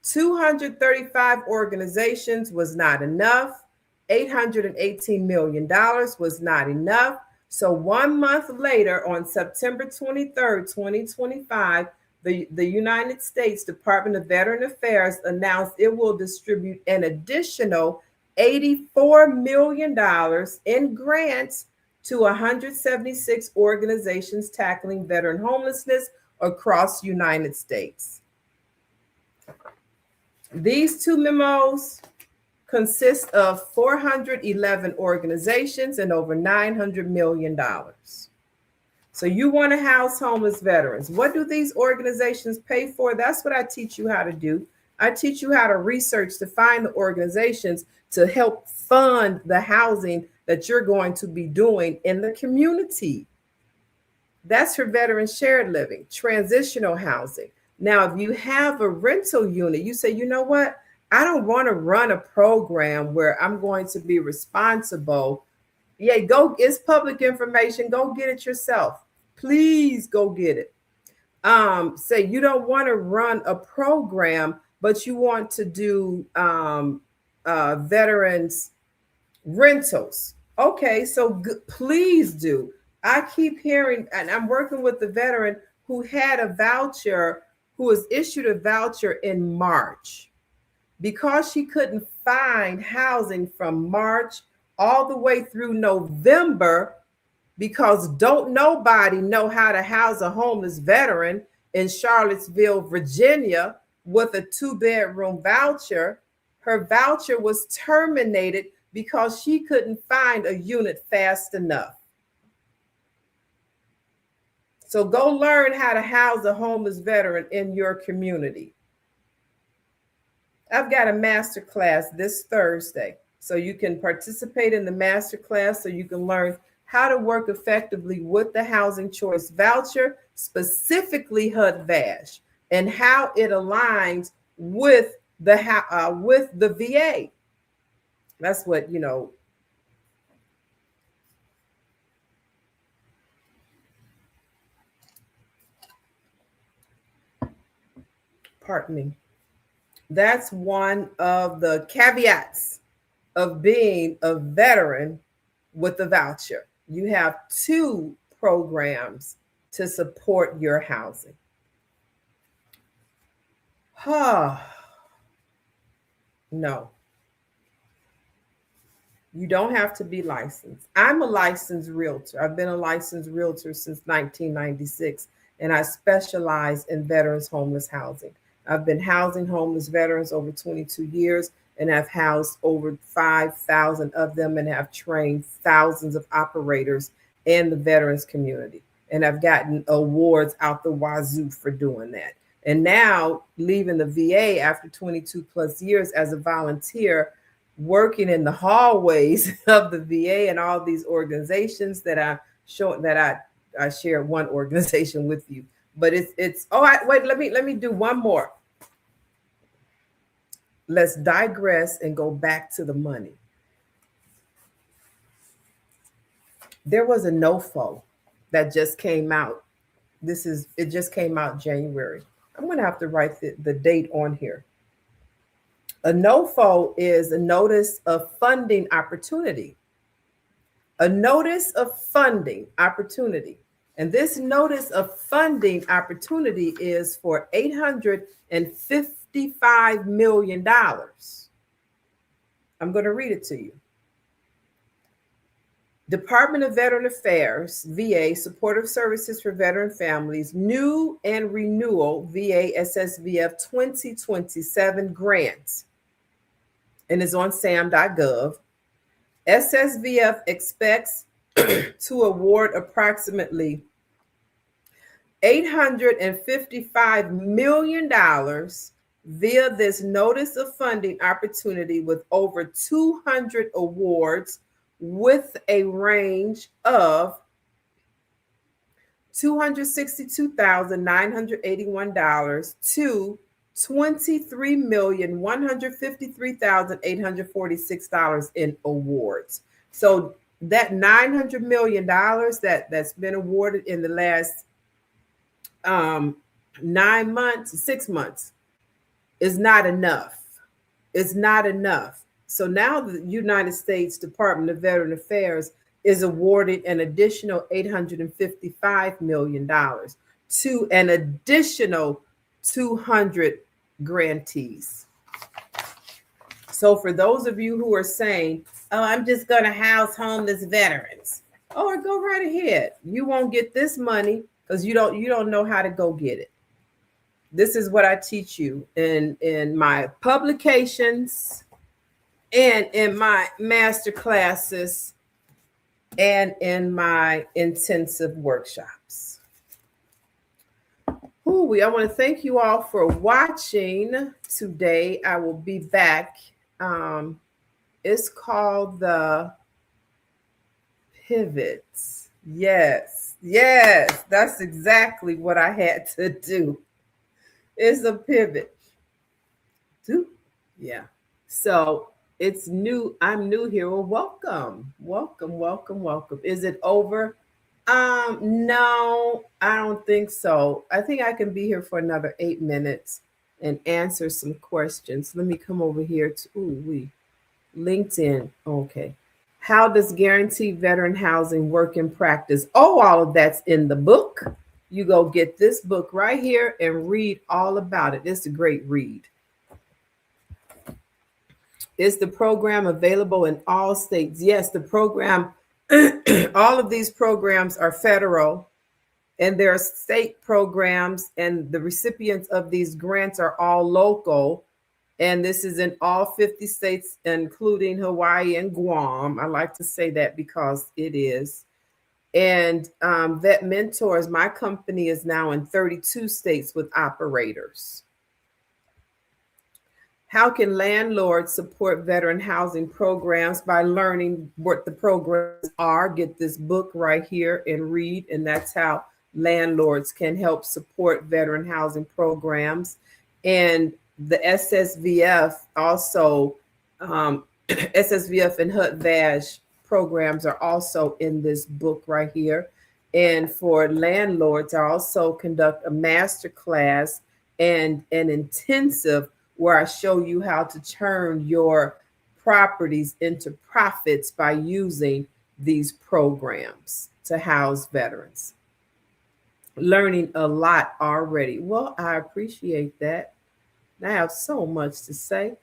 235 organizations was not enough. $818 million was not enough. So 1 month later, on September 23rd, 2025, the United States Department of Veteran Affairs announced it will distribute an additional $84 million in grants to 176 organizations tackling veteran homelessness across the United States. These two memos consist of 411 organizations and over $900 million. So you want to house homeless veterans. What do these organizations pay for? That's what I teach you how to do. I teach you how to research to find the organizations to help fund the housing that you're going to be doing in the community. That's for veteran shared living, transitional housing. Now, if you have a rental unit, you say, you know what? I don't want to run a program where I'm going to be responsible. Yeah, go, it's public information. Go get it yourself. Please go get it. Say you don't want to run a program, but you want to do veterans rentals. Okay, so please do. I keep hearing, and I'm working with the veteran who had a voucher, who was issued a voucher in March. Because she couldn't find housing from March all the way through November, because don't nobody know how to house a homeless veteran in Charlottesville, Virginia, with a 2-bedroom voucher. Her voucher was terminated because she couldn't find a unit fast enough. So go learn how to house a homeless veteran in your community. I've got a master class this Thursday, so you can participate in the master class so you can learn how to work effectively with the Housing Choice Voucher, specifically HUD-VASH, and how it aligns with the VA. That's what, you know. Pardon me. That's one of the caveats of being a veteran with a voucher. You have 2 programs to support your housing. No. You don't have to be licensed. I'm a licensed realtor. I've been a licensed realtor since 1996, and I specialize in veterans homeless housing. I've been housing homeless veterans over 22 years, and I've housed over 5,000 of them and have trained thousands of operators in the veterans community. And I've gotten awards out the wazoo for doing that. And now, leaving the VA after 22 plus years as a volunteer, working in the hallways of the VA and all these organizations that I share one organization with you. But let me do one more. Let's digress and go back to the money. There was a NOFO that just came out. It just came out January. I'm going to have to write the date on here. A NOFO is a notice of funding opportunity. A notice of funding opportunity. And this notice of funding opportunity is for $855 million. I'm going to read it to you. Department of Veteran Affairs, VA, Supportive Services for Veteran Families, New and Renewal, VA SSVF 2027 grant, and is on sam.gov. SSVF expects to award approximately $855 million via this notice of funding opportunity, with over 200 awards with a range of $262,981 to $23,153,846 in awards. So that $900 million that's been awarded in the last 9 months, 6 months is not enough. It's not enough. So now the United States Department of Veteran Affairs is awarding an additional $855 million to an additional 200 grantees. So for those of you who are saying, oh, I'm just going to house homeless veterans, oh, go right ahead. You won't get this money because you don't know how to go get it. This is what I teach you in my publications and in my master classes and in my intensive workshops. I want to thank you all for watching today. I will be back. It's called the Pivots. Yes, that's exactly what I had to do. It's a pivot. Yeah. So it's new. I'm new here. Well, welcome. Is it over? No, I don't think so. I think I can be here for another 8 minutes and answer some questions. Let me come over here to LinkedIn. Okay. How does guaranteed veteran housing work in practice? Oh, all of that's in the book. You go get this book right here and read all about it. It's a great read. Is the program available in all states? Yes, the program, all of these programs are federal, and there are state programs, and the recipients of these grants are all local. And this is in all 50 states, including Hawaii and Guam. I like to say that because it is. And VetMentors, my company, is now in 32 states with operators. How can landlords support veteran housing programs? By learning what the programs are. Get this book right here and read, and that's how landlords can help support veteran housing programs. And the SSVF also, SSVF and HUD-VASH programs are also in this book right here. And for landlords, I also conduct a master class and an intensive where I show you how to turn your properties into profits by using these programs to house veterans. Learning a lot already. Well, I appreciate that. I have so much to say.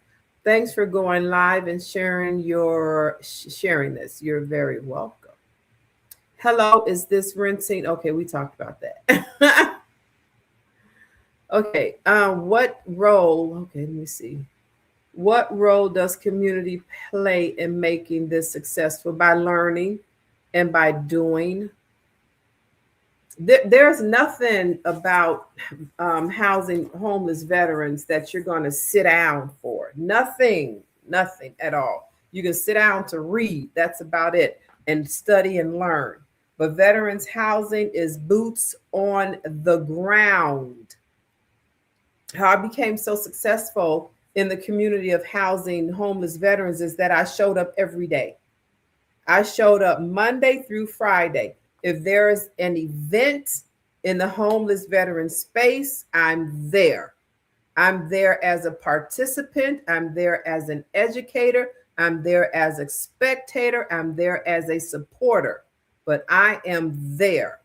Thanks for going live and sharing this. You're very welcome. Hello, is this renting? Okay, we talked about that. Okay, what role? Okay, let me see. What role does community play in making this successful? By learning and by doing. There's nothing about housing homeless veterans that you're going to sit down for. Nothing at all. You can sit down to read. That's about it. And study and learn. But veterans housing is boots on the ground. How I became so successful in the community of housing homeless veterans is that I showed up every day. I showed up Monday through Friday. If there is an event in the homeless veteran space, I'm there. I'm there as a participant. I'm there as an educator. I'm there as a spectator. I'm there as a supporter. But I am there.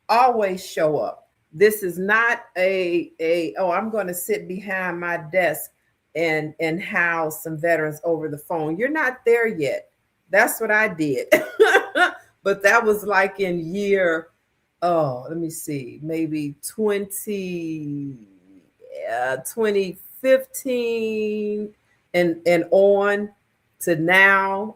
Always show up. This is not a oh, I'm going to sit behind my desk and house some veterans over the phone. You're not there yet. That's what I did. But that was like in year, oh, let me see, maybe 2015 and on to now,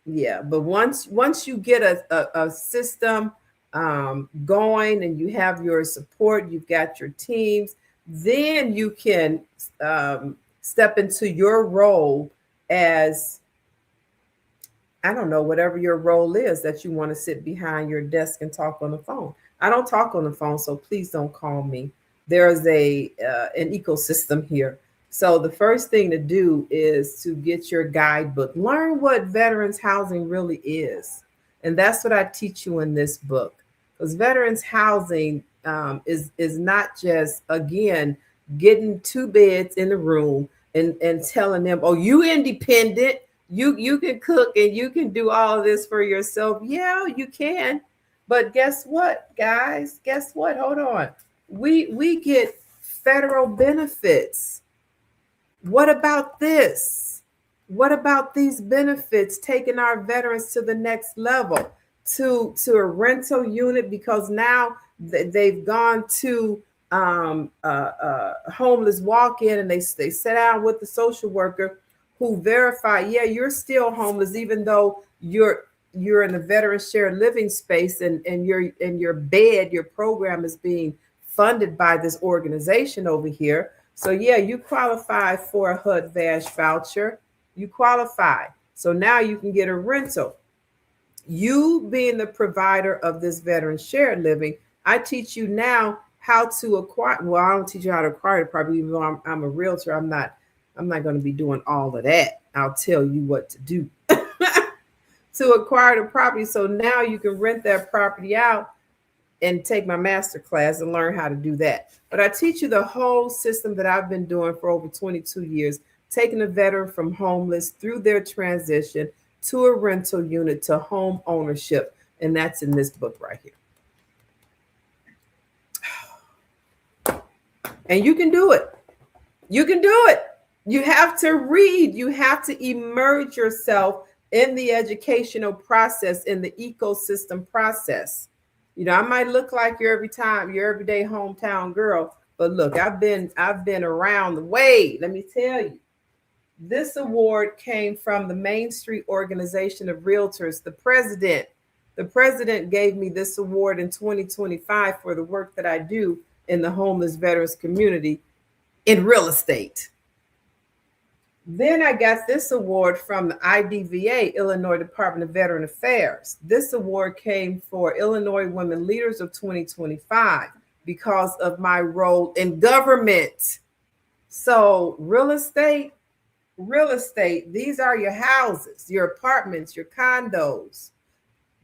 yeah. But once you get a system going and you have your support, you've got your teams, then you can step into your role as, I don't know, whatever your role is that you want to sit behind your desk and talk on the phone. I don't talk on the phone, so please don't call me. There's an ecosystem here. So the first thing to do is to get your guidebook. Learn what veterans housing really is. And that's what I teach you in this book. Because veterans housing is not just, again, getting two beds in the room and telling them, oh, you independent, you can cook and you can do all of this for yourself. Yeah, you can. But guess what, guys? Guess what? Hold on. We get federal benefits. What about this? What about these benefits taking our veterans to the next level, to a rental unit? Because now they've gone to homeless walk-in and they sit down with the social worker who verify, yeah, you're still homeless, even though you're in a veteran shared living space and your bed, your program is being funded by this organization over here. So yeah, you qualify for a HUD VASH voucher. You qualify. So now you can get a rental. You being the provider of this veteran shared living, I teach you now how to acquire. Well, I don't teach you how to acquire it, probably, even though I'm a realtor. I'm not going to be doing all of that. I'll tell you what to do to acquire the property. So now you can rent that property out and take my master class and learn how to do that. But I teach you the whole system that I've been doing for over 22 years, taking a veteran from homeless through their transition to a rental unit to home ownership. And that's in this book right here. And you can do it. You can do it. You have to read. You have to immerse yourself in the educational process, in the ecosystem process. I might look like your everyday hometown girl, but look, I've been around the way. Let me tell you, this award came from the Main Street Organization of Realtors. The president gave me this award in 2025 for the work that I do in the homeless veterans community in real estate. Then I got this award from the IDVA, Illinois Department of Veteran Affairs. This award came for Illinois Women Leaders of 2025 because of my role in government. So real estate, these are your houses, your apartments, your condos.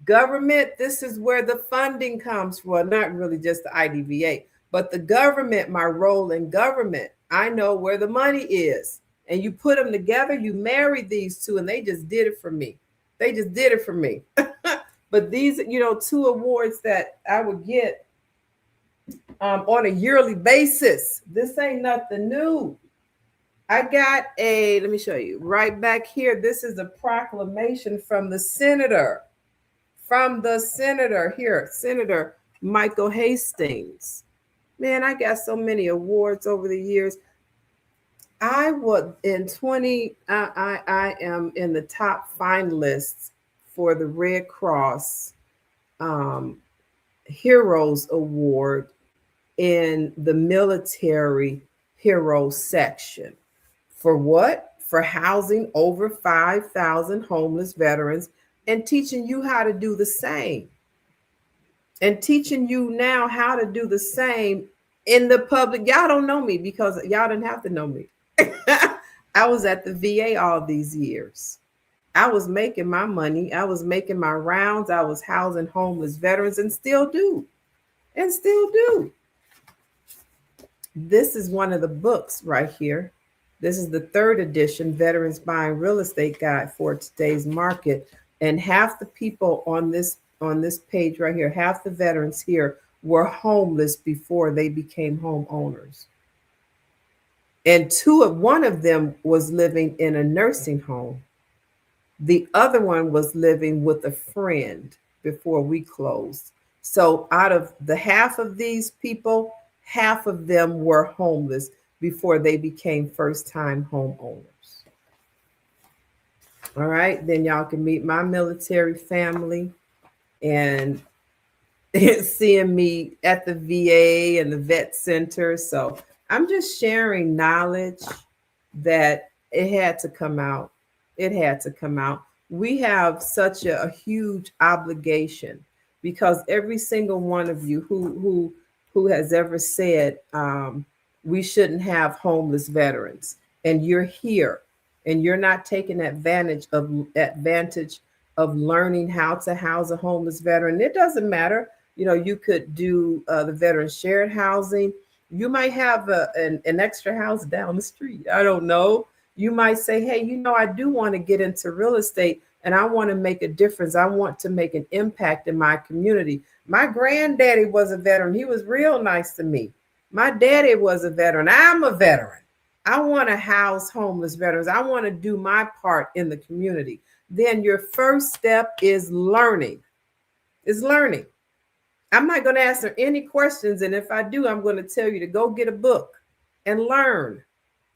Government, this is where the funding comes from. Well, not really just the IDVA, but the government, my role in government. I know where the money is. And you put them together, you marry these two, and they just did it for me. They just did it for me. But these, two awards that I would get on a yearly basis. This ain't nothing new. I got let me show you right back here. This is a proclamation from the senator. Here, Senator Michael Hastings. Man, I got so many awards over the years. I am in the top finalists for the Red Cross Heroes Award in the military hero section. For what? For housing over 5,000 homeless veterans and teaching you how to do the same. And teaching you now how to do the same in the public. Y'all don't know me because y'all didn't have to know me. I was at the VA all these years. I was making my money. I was making my rounds. I was housing homeless veterans and still do. And still do. This is one of the books right here. This is the third edition, Veterans Buying Real Estate Guide for Today's Market. And half the people on this page right here, half the veterans here were homeless before they became homeowners. And one of them was living in a nursing home. The other one was living with a friend before we closed. So out of the half of these people, half of them were homeless before they became first-time homeowners. All right, then y'all can meet my military family and seeing me at the VA and the vet center. So I'm just sharing knowledge that it had to come out. It had to come out. We have such a huge obligation because every single one of you who has ever said we shouldn't have homeless veterans, and you're here, and you're not taking advantage of learning how to house a homeless veteran. It doesn't matter. You know, you could do the veteran shared housing. You might have an extra house down the street. I don't know. You might say, hey, you know, I do want to get into real estate and I want to make a difference. I want to make an impact in my community. My granddaddy was a veteran. He was real nice to me. My daddy was a veteran. I'm a veteran. I want to house homeless veterans. I want to do my part in the community. Then your first step is learning. Is learning. I'm not going to answer any questions. And if I do, I'm going to tell you to go get a book and learn.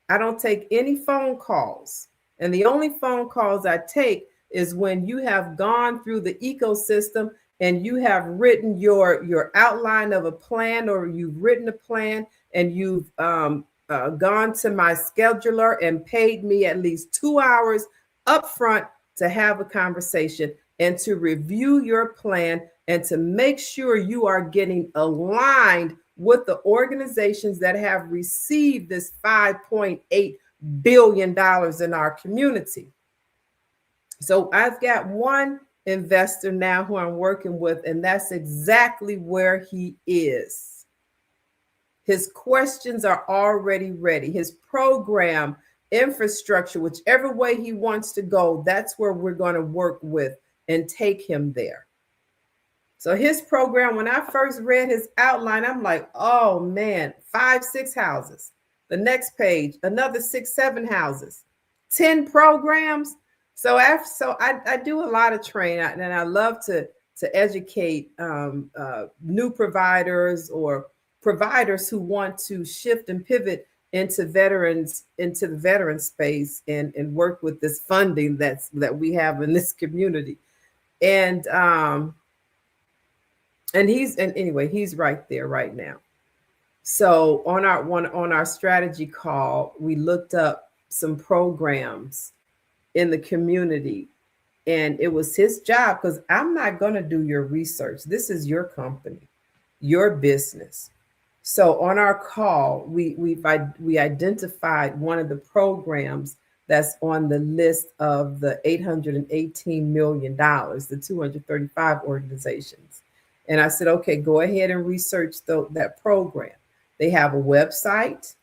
I don't take any phone calls. And the only phone calls I take is when you have gone through the ecosystem and you have written your outline of a plan, or you've written a plan and you've gone to my scheduler and paid me at least 2 hours upfront to have a conversation and to review your plan and to make sure you are getting aligned with the organizations that have received this $5.8 billion in our community. So I've got one investor now who I'm working with, and that's exactly where he is. His questions are already ready. His program, infrastructure, whichever way he wants to go, that's where we're going to work with and take him there. So his program, when I first read his outline, I'm like, oh man, 5, 6 houses. The next page, another 6, 7 houses, 10 programs. So I do a lot of training, and I love to educate new providers or providers who want to shift and pivot into the veteran space and work with this funding that we have in this community. And anyway, he's right there right now. So on our strategy call, we looked up some programs in the community, and it was his job, because I'm not going to do your research. This is your company, your business. So on our call, we identified one of the programs that's on the list of the $818 million, the 235 organizations. And I said, okay, go ahead and research that program. They have a website.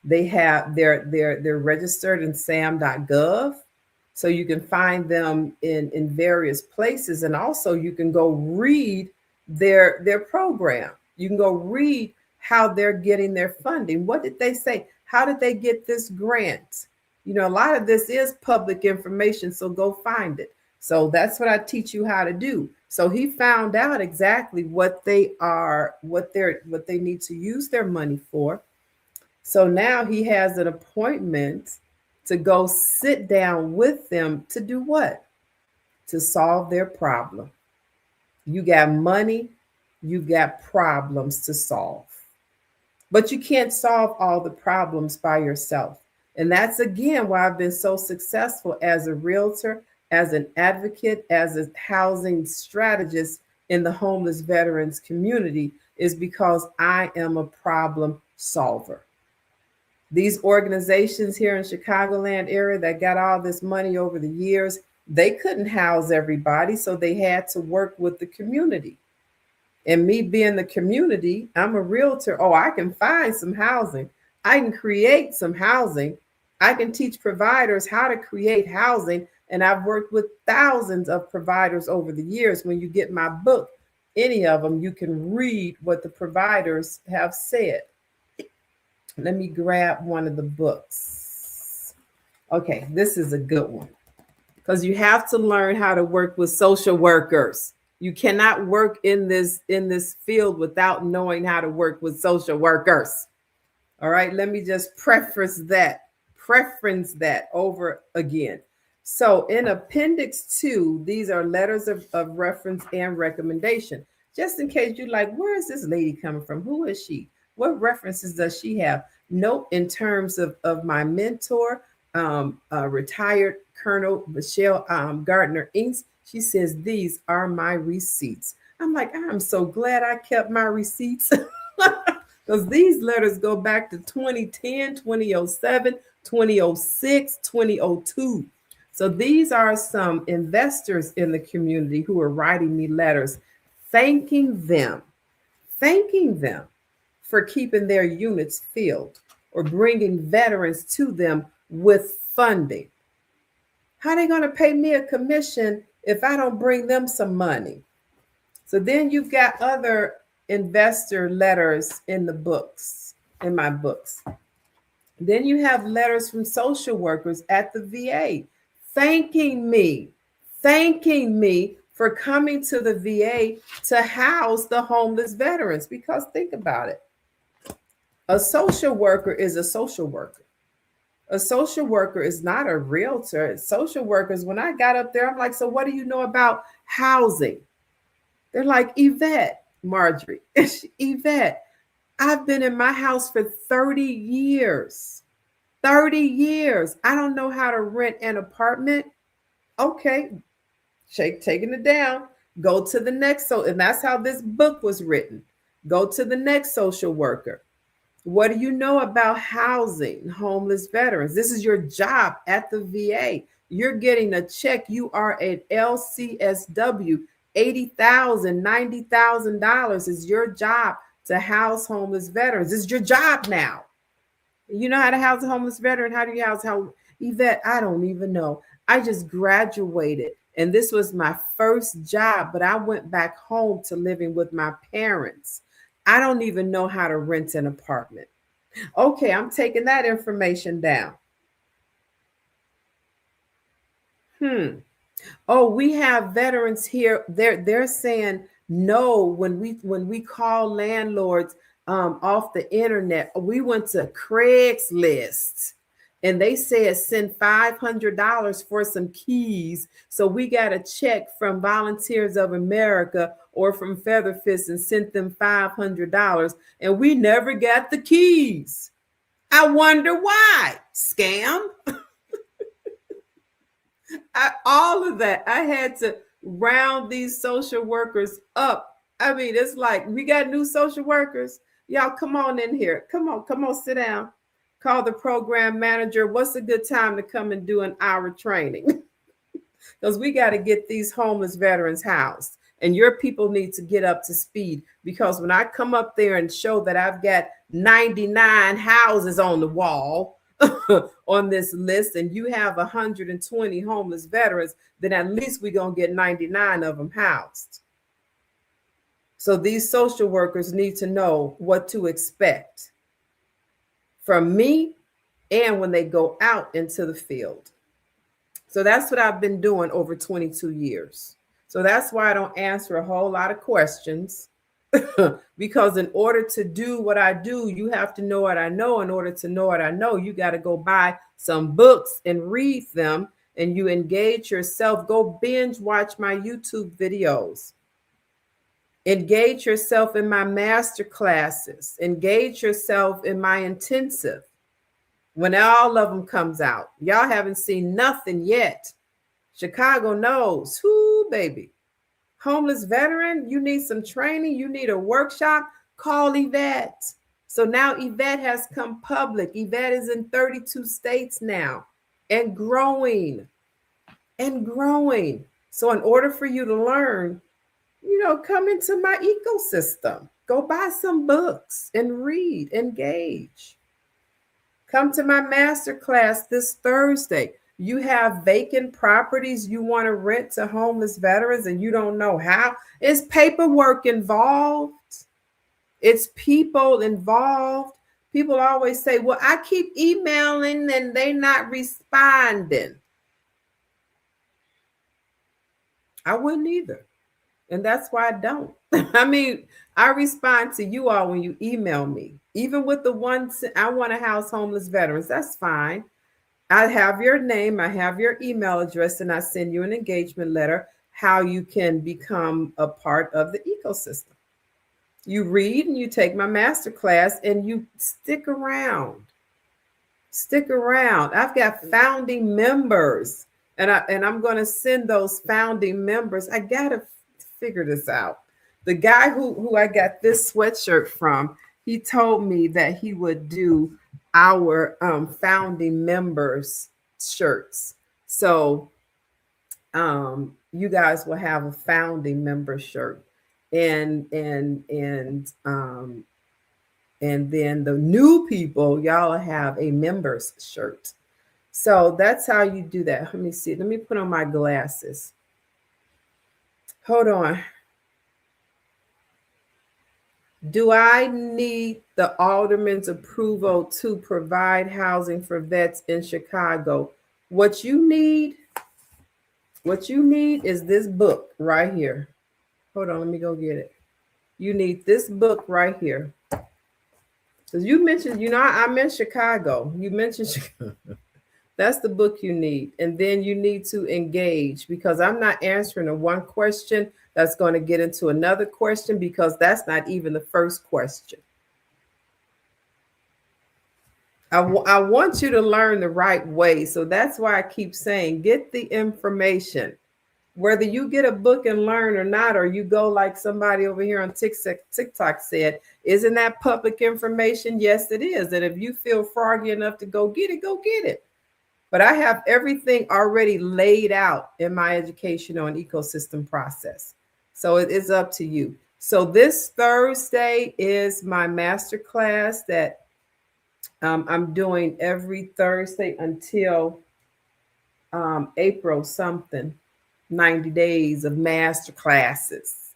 They're registered in sam.gov. So you can find them in various places. And also you can go read their program. You can go read how they're getting their funding. What did they say? How did they get this grant? You know, a lot of this is public information, so go find it. So that's what I teach you how to do. So he found out exactly what they need to use their money for. So now he has an appointment to go sit down with them to do what? To solve their problem. You got money, you've got problems to solve. But you can't solve all the problems by yourself. And that's, again, why I've been so successful as a realtor, as an advocate, as a housing strategist in the homeless veterans community, is because I am a problem solver. These organizations here in Chicagoland area that got all this money over the years, They couldn't house everybody, so they had to work with the community. And me being the community, I'm a realtor. Oh, I can find some housing. I can create some housing. I can teach providers how to create housing. And I've worked with thousands of providers over the years. When you get my book, any of them, you can read what the providers have said. Let me grab one of the books. Okay, this is a good one because you have to learn how to work with social workers. You cannot work in this field without knowing how to work with social workers. All right, let me just preference that over again. So in Appendix 2, these are letters of reference and recommendation. Just in case you're like, where is this lady coming from? Who is she? What references does she have? Note in terms of my mentor, retired Colonel Michelle Gardner Inks. She says, these are my receipts. I'm like, I'm so glad I kept my receipts. Because these letters go back to 2010, 2007, 2006, 2002. So these are some investors in the community who are writing me letters, thanking them for keeping their units filled or bringing veterans to them with funding. How are they going to pay me a commission if I don't bring them some money? So then you've got other investor letters in the books, in my books. Then you have letters from social workers at the VA thanking me for coming to the VA to house the homeless veterans. Because think about it. A social worker is a social worker. A social worker is not a realtor. Social workers, when I got up there, I'm like, so what do you know about housing? They're like, Yvette, Marjorie, Yvette, I've been in my house for 30 years. 30 years. I don't know how to rent an apartment. Okay, taking it down. Go to the next. And that's how this book was written. Go to the next social worker. What do you know about housing homeless veterans? This is your job at the VA. You're getting a check. You are an LCSW. $80,000, $90,000 is your job to house homeless veterans. It's your job now. You know how to house a homeless veteran? How do you house Yvette? I don't even know. I just graduated and this was my first job, but I went back home to living with my parents. I don't even know how to rent an apartment. Okay, I'm taking that information down. Oh, we have veterans here. They're saying no when we call landlords off the internet. We went to Craigslist and they said send $500 for some keys. So we got a check from Volunteers of America or from Featherfist and sent them $500 and we never got the keys. I wonder why. Scam. All of that. I had to round these social workers up. I mean, it's like we got new social workers. Y'all come on in here. Come on, sit down. Call the program manager. What's a good time to come and do an hour training? Because we got to get these homeless veterans housed. And your people need to get up to speed. Because when I come up there and show that I've got 99 houses on the wall, on this list and you have 120 homeless veterans, then at least we're going to get 99 of them housed. So these social workers need to know what to expect from me and when they go out into the field. So that's what I've been doing over 22 years. So that's why I don't answer a whole lot of questions. Because in order to do what I do, you have to know what I know. In order to know what I know, you got to go buy some books and read them, and you engage yourself. Go binge watch my YouTube videos. Engage yourself in my master classes. Engage yourself in my intensive. When all of them comes out, y'all haven't seen nothing yet. Chicago knows. Whoo, baby. Homeless veteran, you need some training, you need a workshop, call Yvette. So now Yvette has come public. Yvette is in 32 states now and growing. and growing. So in order for you to learn, come into my ecosystem. Go buy some books and read, engage. Come to my masterclass this Thursday. You have vacant properties you want to rent to homeless veterans and you don't know how. It's paperwork involved. It's people involved. People always say, well, I keep emailing and they not responding. I wouldn't either. And that's why I don't. I mean, I respond to you all when you email me. Even with the ones I want to house homeless veterans, that's fine. I have your name, I have your email address, and I send you an engagement letter how you can become a part of the ecosystem. You read and you take my master class and you stick around. Stick around. I've got founding members, and I'm going to send those founding members. I got to figure this out. The guy who I got this sweatshirt from, he told me that he would do our founding members shirts. So you guys will have a founding member shirt, and then the new people, y'all have a members shirt. So that's how you do that. Let me see. Let me put on my glasses. Hold on. Do I need the alderman's approval to provide housing for vets in Chicago? What you need is this book right here. Hold on, let me go get it. You need this book right here. Because you mentioned, I'm in Chicago. You mentioned Chicago. That's the book you need. And then you need to engage, because I'm not answering a one question that's going to get into another question, because that's not even the first question. I want you to learn the right way. So that's why I keep saying, get the information. Whether you get a book and learn or not, or you go like somebody over here on TikTok said, isn't that public information? Yes, it is. And if you feel froggy enough to go get it, go get it. But I have everything already laid out in my educational and ecosystem process. So it is up to you. So this Thursday is my masterclass that I'm doing every Thursday until April something, 90 days of master classes.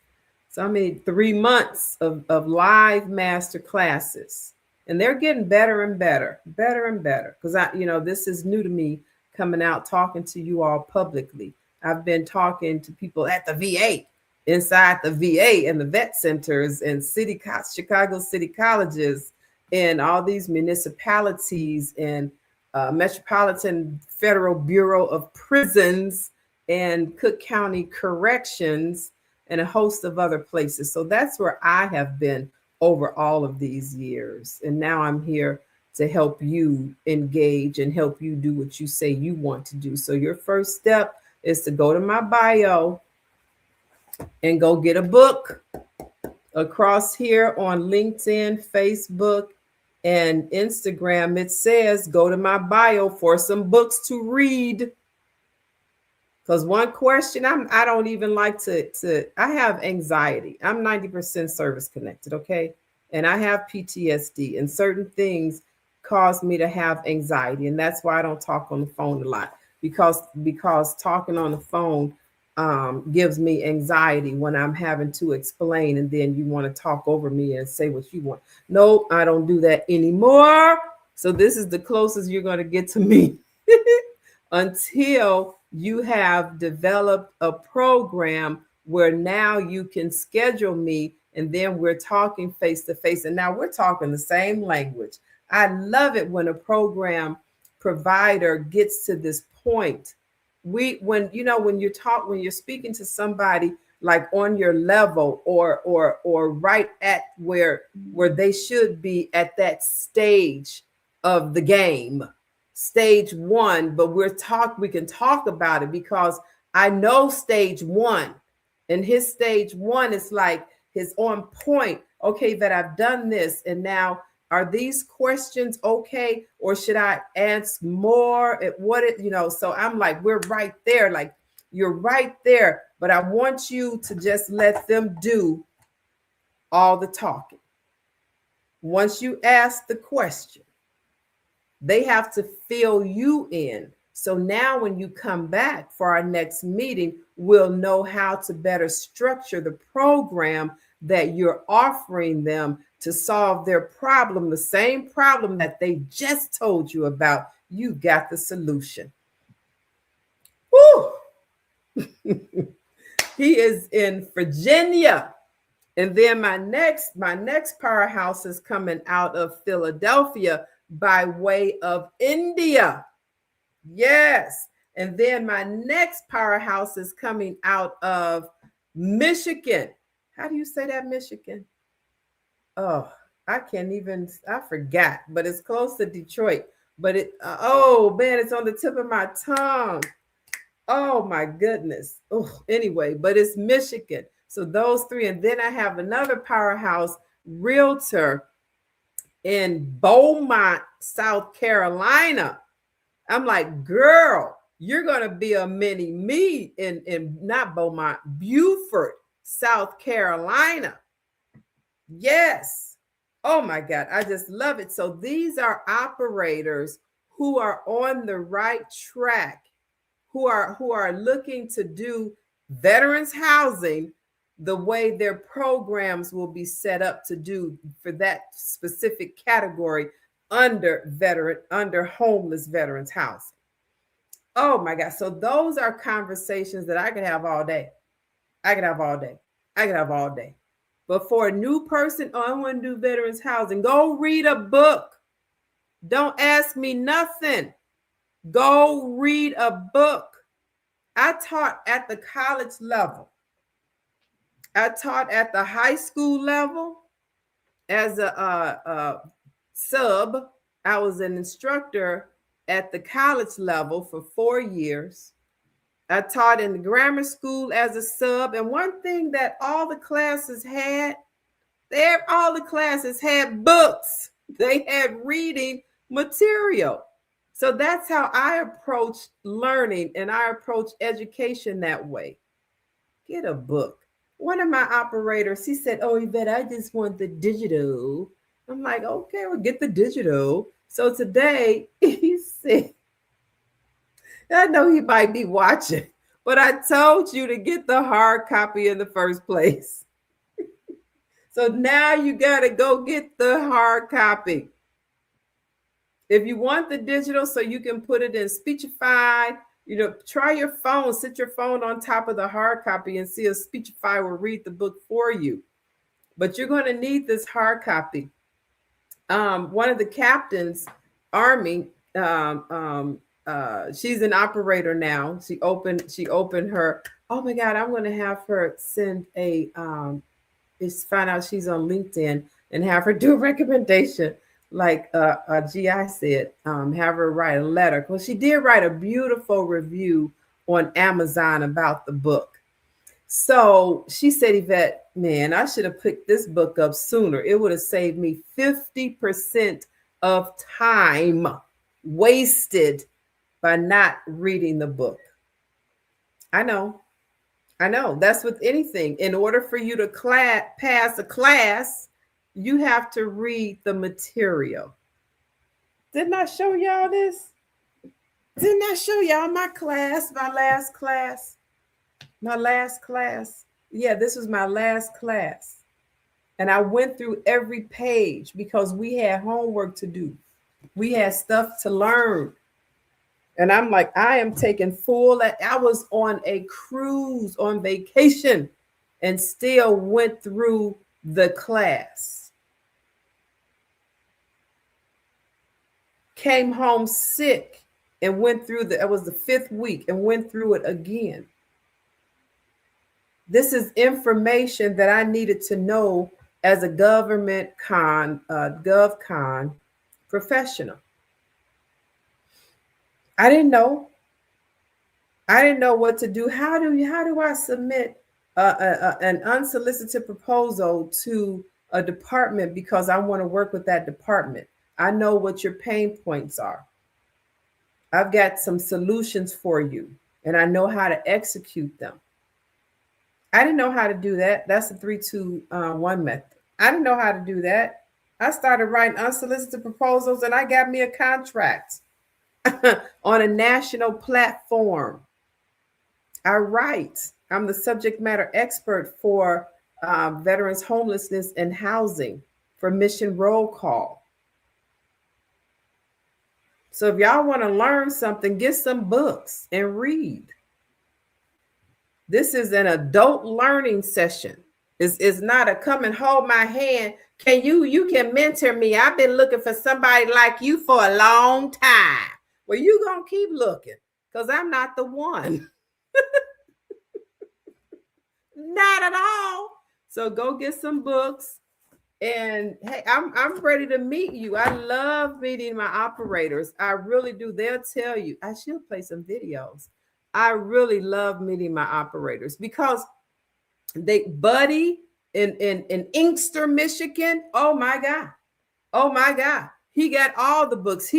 So I mean 3 months of live master classes. And they're getting better and better. Because this is new to me, coming out talking to you all publicly. I've been talking to people at the VA, inside the VA and the vet centers and Chicago city colleges and all these municipalities and Metropolitan Federal Bureau of Prisons and Cook County Corrections and a host of other places. So that's where I have been over all of these years. And now I'm here to help you engage and help you do what you say you want to do. So your first step is to go to my bio and go get a book. Across here on LinkedIn, Facebook, and Instagram, it says go to my bio for some books to read. Because one question, I don't even like to I have anxiety. I'm 90% service connected, okay? And I have PTSD, and certain things cause me to have anxiety. And that's why I don't talk on the phone a lot, because talking on the phone gives me anxiety when I'm having to explain, and then you want to talk over me and say what you want. No, I don't do that anymore. So this is the closest you're going to get to me until you have developed a program where now you can schedule me, and then we're talking face to face. And now we're talking the same language. I love it when a program provider gets to this point. When you're speaking to somebody like on your level or right at where they should be at that stage of the game, stage one, but we can talk about it, because I know stage one, and his stage one is like his on point. Okay, that I've done this, and now Are these questions okay? Or should I ask more? So I'm like, we're right there. Like, you're right there. But I want you to just let them do all the talking. Once you ask the question, they have to fill you in. So now when you come back for our next meeting, we'll know how to better structure the program that you're offering them to solve their problem, the same problem that they just told you about. You got the solution. Woo! He is in Virginia. And then my next powerhouse is coming out of Philadelphia by way of India. Yes. And then my next powerhouse is coming out of Michigan. How do you say that, Michigan? Oh, I forgot, but it's close to Detroit. But oh man, it's on the tip of my tongue. Oh my goodness. Oh, anyway, but it's Michigan. So those three. And then I have another powerhouse realtor in Beaumont, South Carolina. I'm like, girl, you're going to be a mini me in not Beaumont, Beaufort, South Carolina. Yes. Oh my God. I just love it. So these are operators who are on the right track, who are looking to do veterans housing the way their programs will be set up to do for that specific category under homeless veterans housing. Oh my God. So those are conversations that I could have all day. I could have all day. But for a new person, I want to do veterans housing. Go read a book. Don't ask me nothing. Go read a book. I taught at the college level. I taught at the high school level as a sub. I was an instructor at the college level for 4 years. I taught in the grammar school as a sub. And one thing that all the classes had books. They had reading material. So that's how I approach learning, and I approach education that way. Get a book. One of my operators, he said, "Oh, Yvette, I just want the digital." I'm like, okay, well, get the digital. So today he said, I know he might be watching, but I told you to get the hard copy in the first place. So now you got to go get the hard copy. If you want the digital so you can put it in Speechify, try your phone, sit your phone on top of the hard copy and see if Speechify will read the book for you. But you're going to need this hard copy. One of the captains, Army, she's an operator now. She opened her, oh my God, I'm going to have her send find out she's on LinkedIn and have her do a recommendation. Like GI said, have her write a letter. Well, she did write a beautiful review on Amazon about the book. So she said, Yvette, man, I should have picked this book up sooner. It would have saved me 50% of time wasted by not reading the book. I know. That's with anything. In order for you to pass a class, you have to read the material. Didn't I show y'all this? Didn't I show y'all my last class? My last class. Yeah, this was my last class. And I went through every page because we had homework to do. We had stuff to learn. And I'm like, I am taking I was on a cruise on vacation and still went through the class. Came home sick and went through it was the 5th week and went through it again. This is information that I needed to know as a government GovCon professional. I didn't know what to do. How do I submit an unsolicited proposal to a department because I want to work with that department. I know what your pain points are. I've got some solutions for you, and I know how to execute them. I didn't know how to do that. That's the 3-2-1 method. I didn't know how to do that. I started writing unsolicited proposals, and I got me a contract on a national platform. I write. I'm the subject matter expert for veterans homelessness and housing for Mission Roll Call. So if y'all want to learn something, get some books and read. This is an adult learning session. It's not a come and hold my hand. You can mentor me. I've been looking for somebody like you for a long time. Well, you gonna keep looking because I'm not the one. Not at all. So go get some books. And hey, I'm ready to meet you. I love meeting my operators. I really do. They'll tell you. I should play some videos. I really love meeting my operators because Buddy in Inkster, Michigan. Oh my God. Oh my God. He got all the books.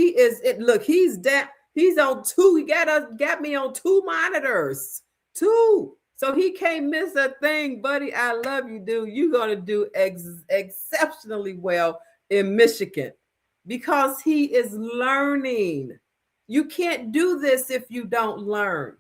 Look, he's down. He's on 2. He got me on 2 monitors. 2. So he can't miss a thing, Buddy. I love you, dude. You're going to do exceptionally well in Michigan because he is learning. You can't do this if you don't learn.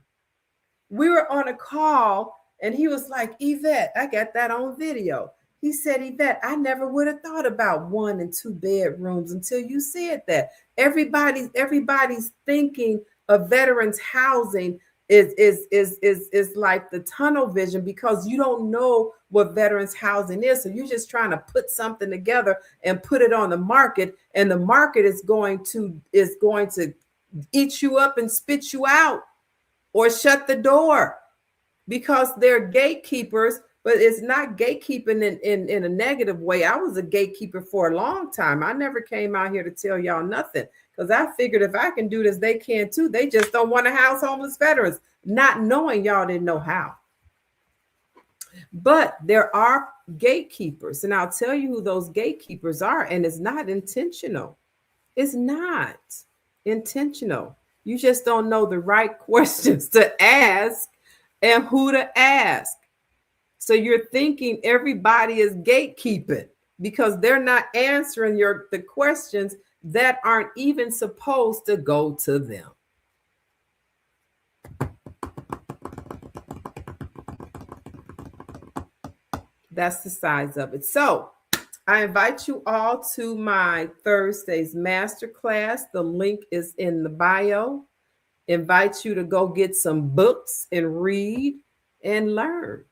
We were on a call and he was like, Yvette, I got that on video. He said, Yvette, I never would have thought about 1 and 2 bedrooms until you said that. Everybody's thinking of veterans housing is like the tunnel vision because you don't know what veterans housing is. So you're just trying to put something together and put it on the market, and the market is going to eat you up and spit you out or shut the door because they're gatekeepers. But it's not gatekeeping in a negative way. I was a gatekeeper for a long time. I never came out here to tell y'all nothing because I figured if I can do this, they can too. They just don't want to house homeless veterans, not knowing y'all didn't know how. But there are gatekeepers, and I'll tell you who those gatekeepers are, and it's not intentional. It's not intentional. You just don't know the right questions to ask and who to ask. So you're thinking everybody is gatekeeping because they're not answering the questions that aren't even supposed to go to them. That's the size of it. So I invite you all to my Thursday's masterclass. The link is in the bio. Invite you to go get some books and read and learn.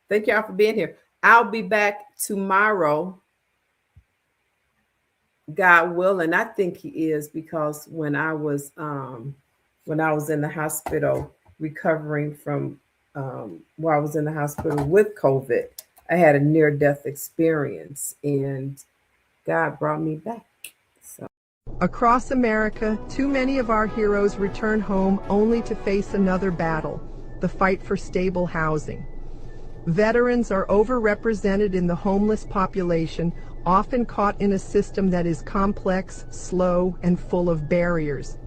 Thank y'all for being here. I'll be back tomorrow, God willing. I think he is because when I was in the hospital recovering from while I was in the hospital with COVID, I had a near-death experience and God brought me back. So Across America, too many of our heroes return home only to face another battle, the fight for stable housing. Veterans are overrepresented in the homeless population, often caught in a system that is complex, slow, and full of barriers.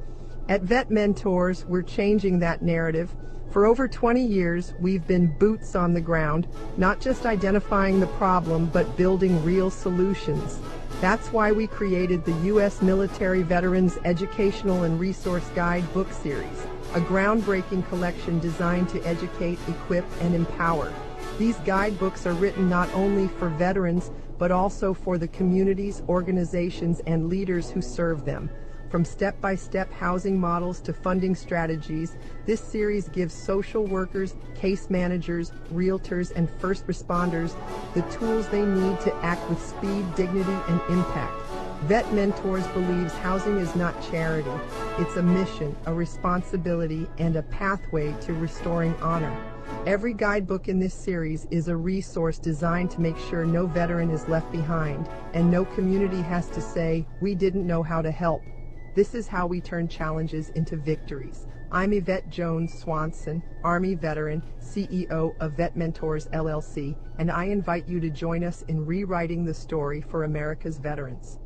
At VetMentors, we're changing that narrative. For over 20 years, we've been boots on the ground, not just identifying the problem, but building real solutions. That's why we created the U.S. Military Veterans Educational and Resource Guide book series, a groundbreaking collection designed to educate, equip, and empower. These guidebooks are written not only for veterans, but also for the communities, organizations, and leaders who serve them. From step-by-step housing models to funding strategies, this series gives social workers, case managers, realtors, and first responders the tools they need to act with speed, dignity, and impact. VetMentors believes housing is not charity. It's a mission, a responsibility, and a pathway to restoring honor. Every guidebook in this series is a resource designed to make sure no veteran is left behind, and no community has to say, "We didn't know how to help." This is how we turn challenges into victories. I'm Yvette Jones Swanson, Army veteran, CEO of VetMentors LLC, and I invite you to join us in rewriting the story for America's veterans.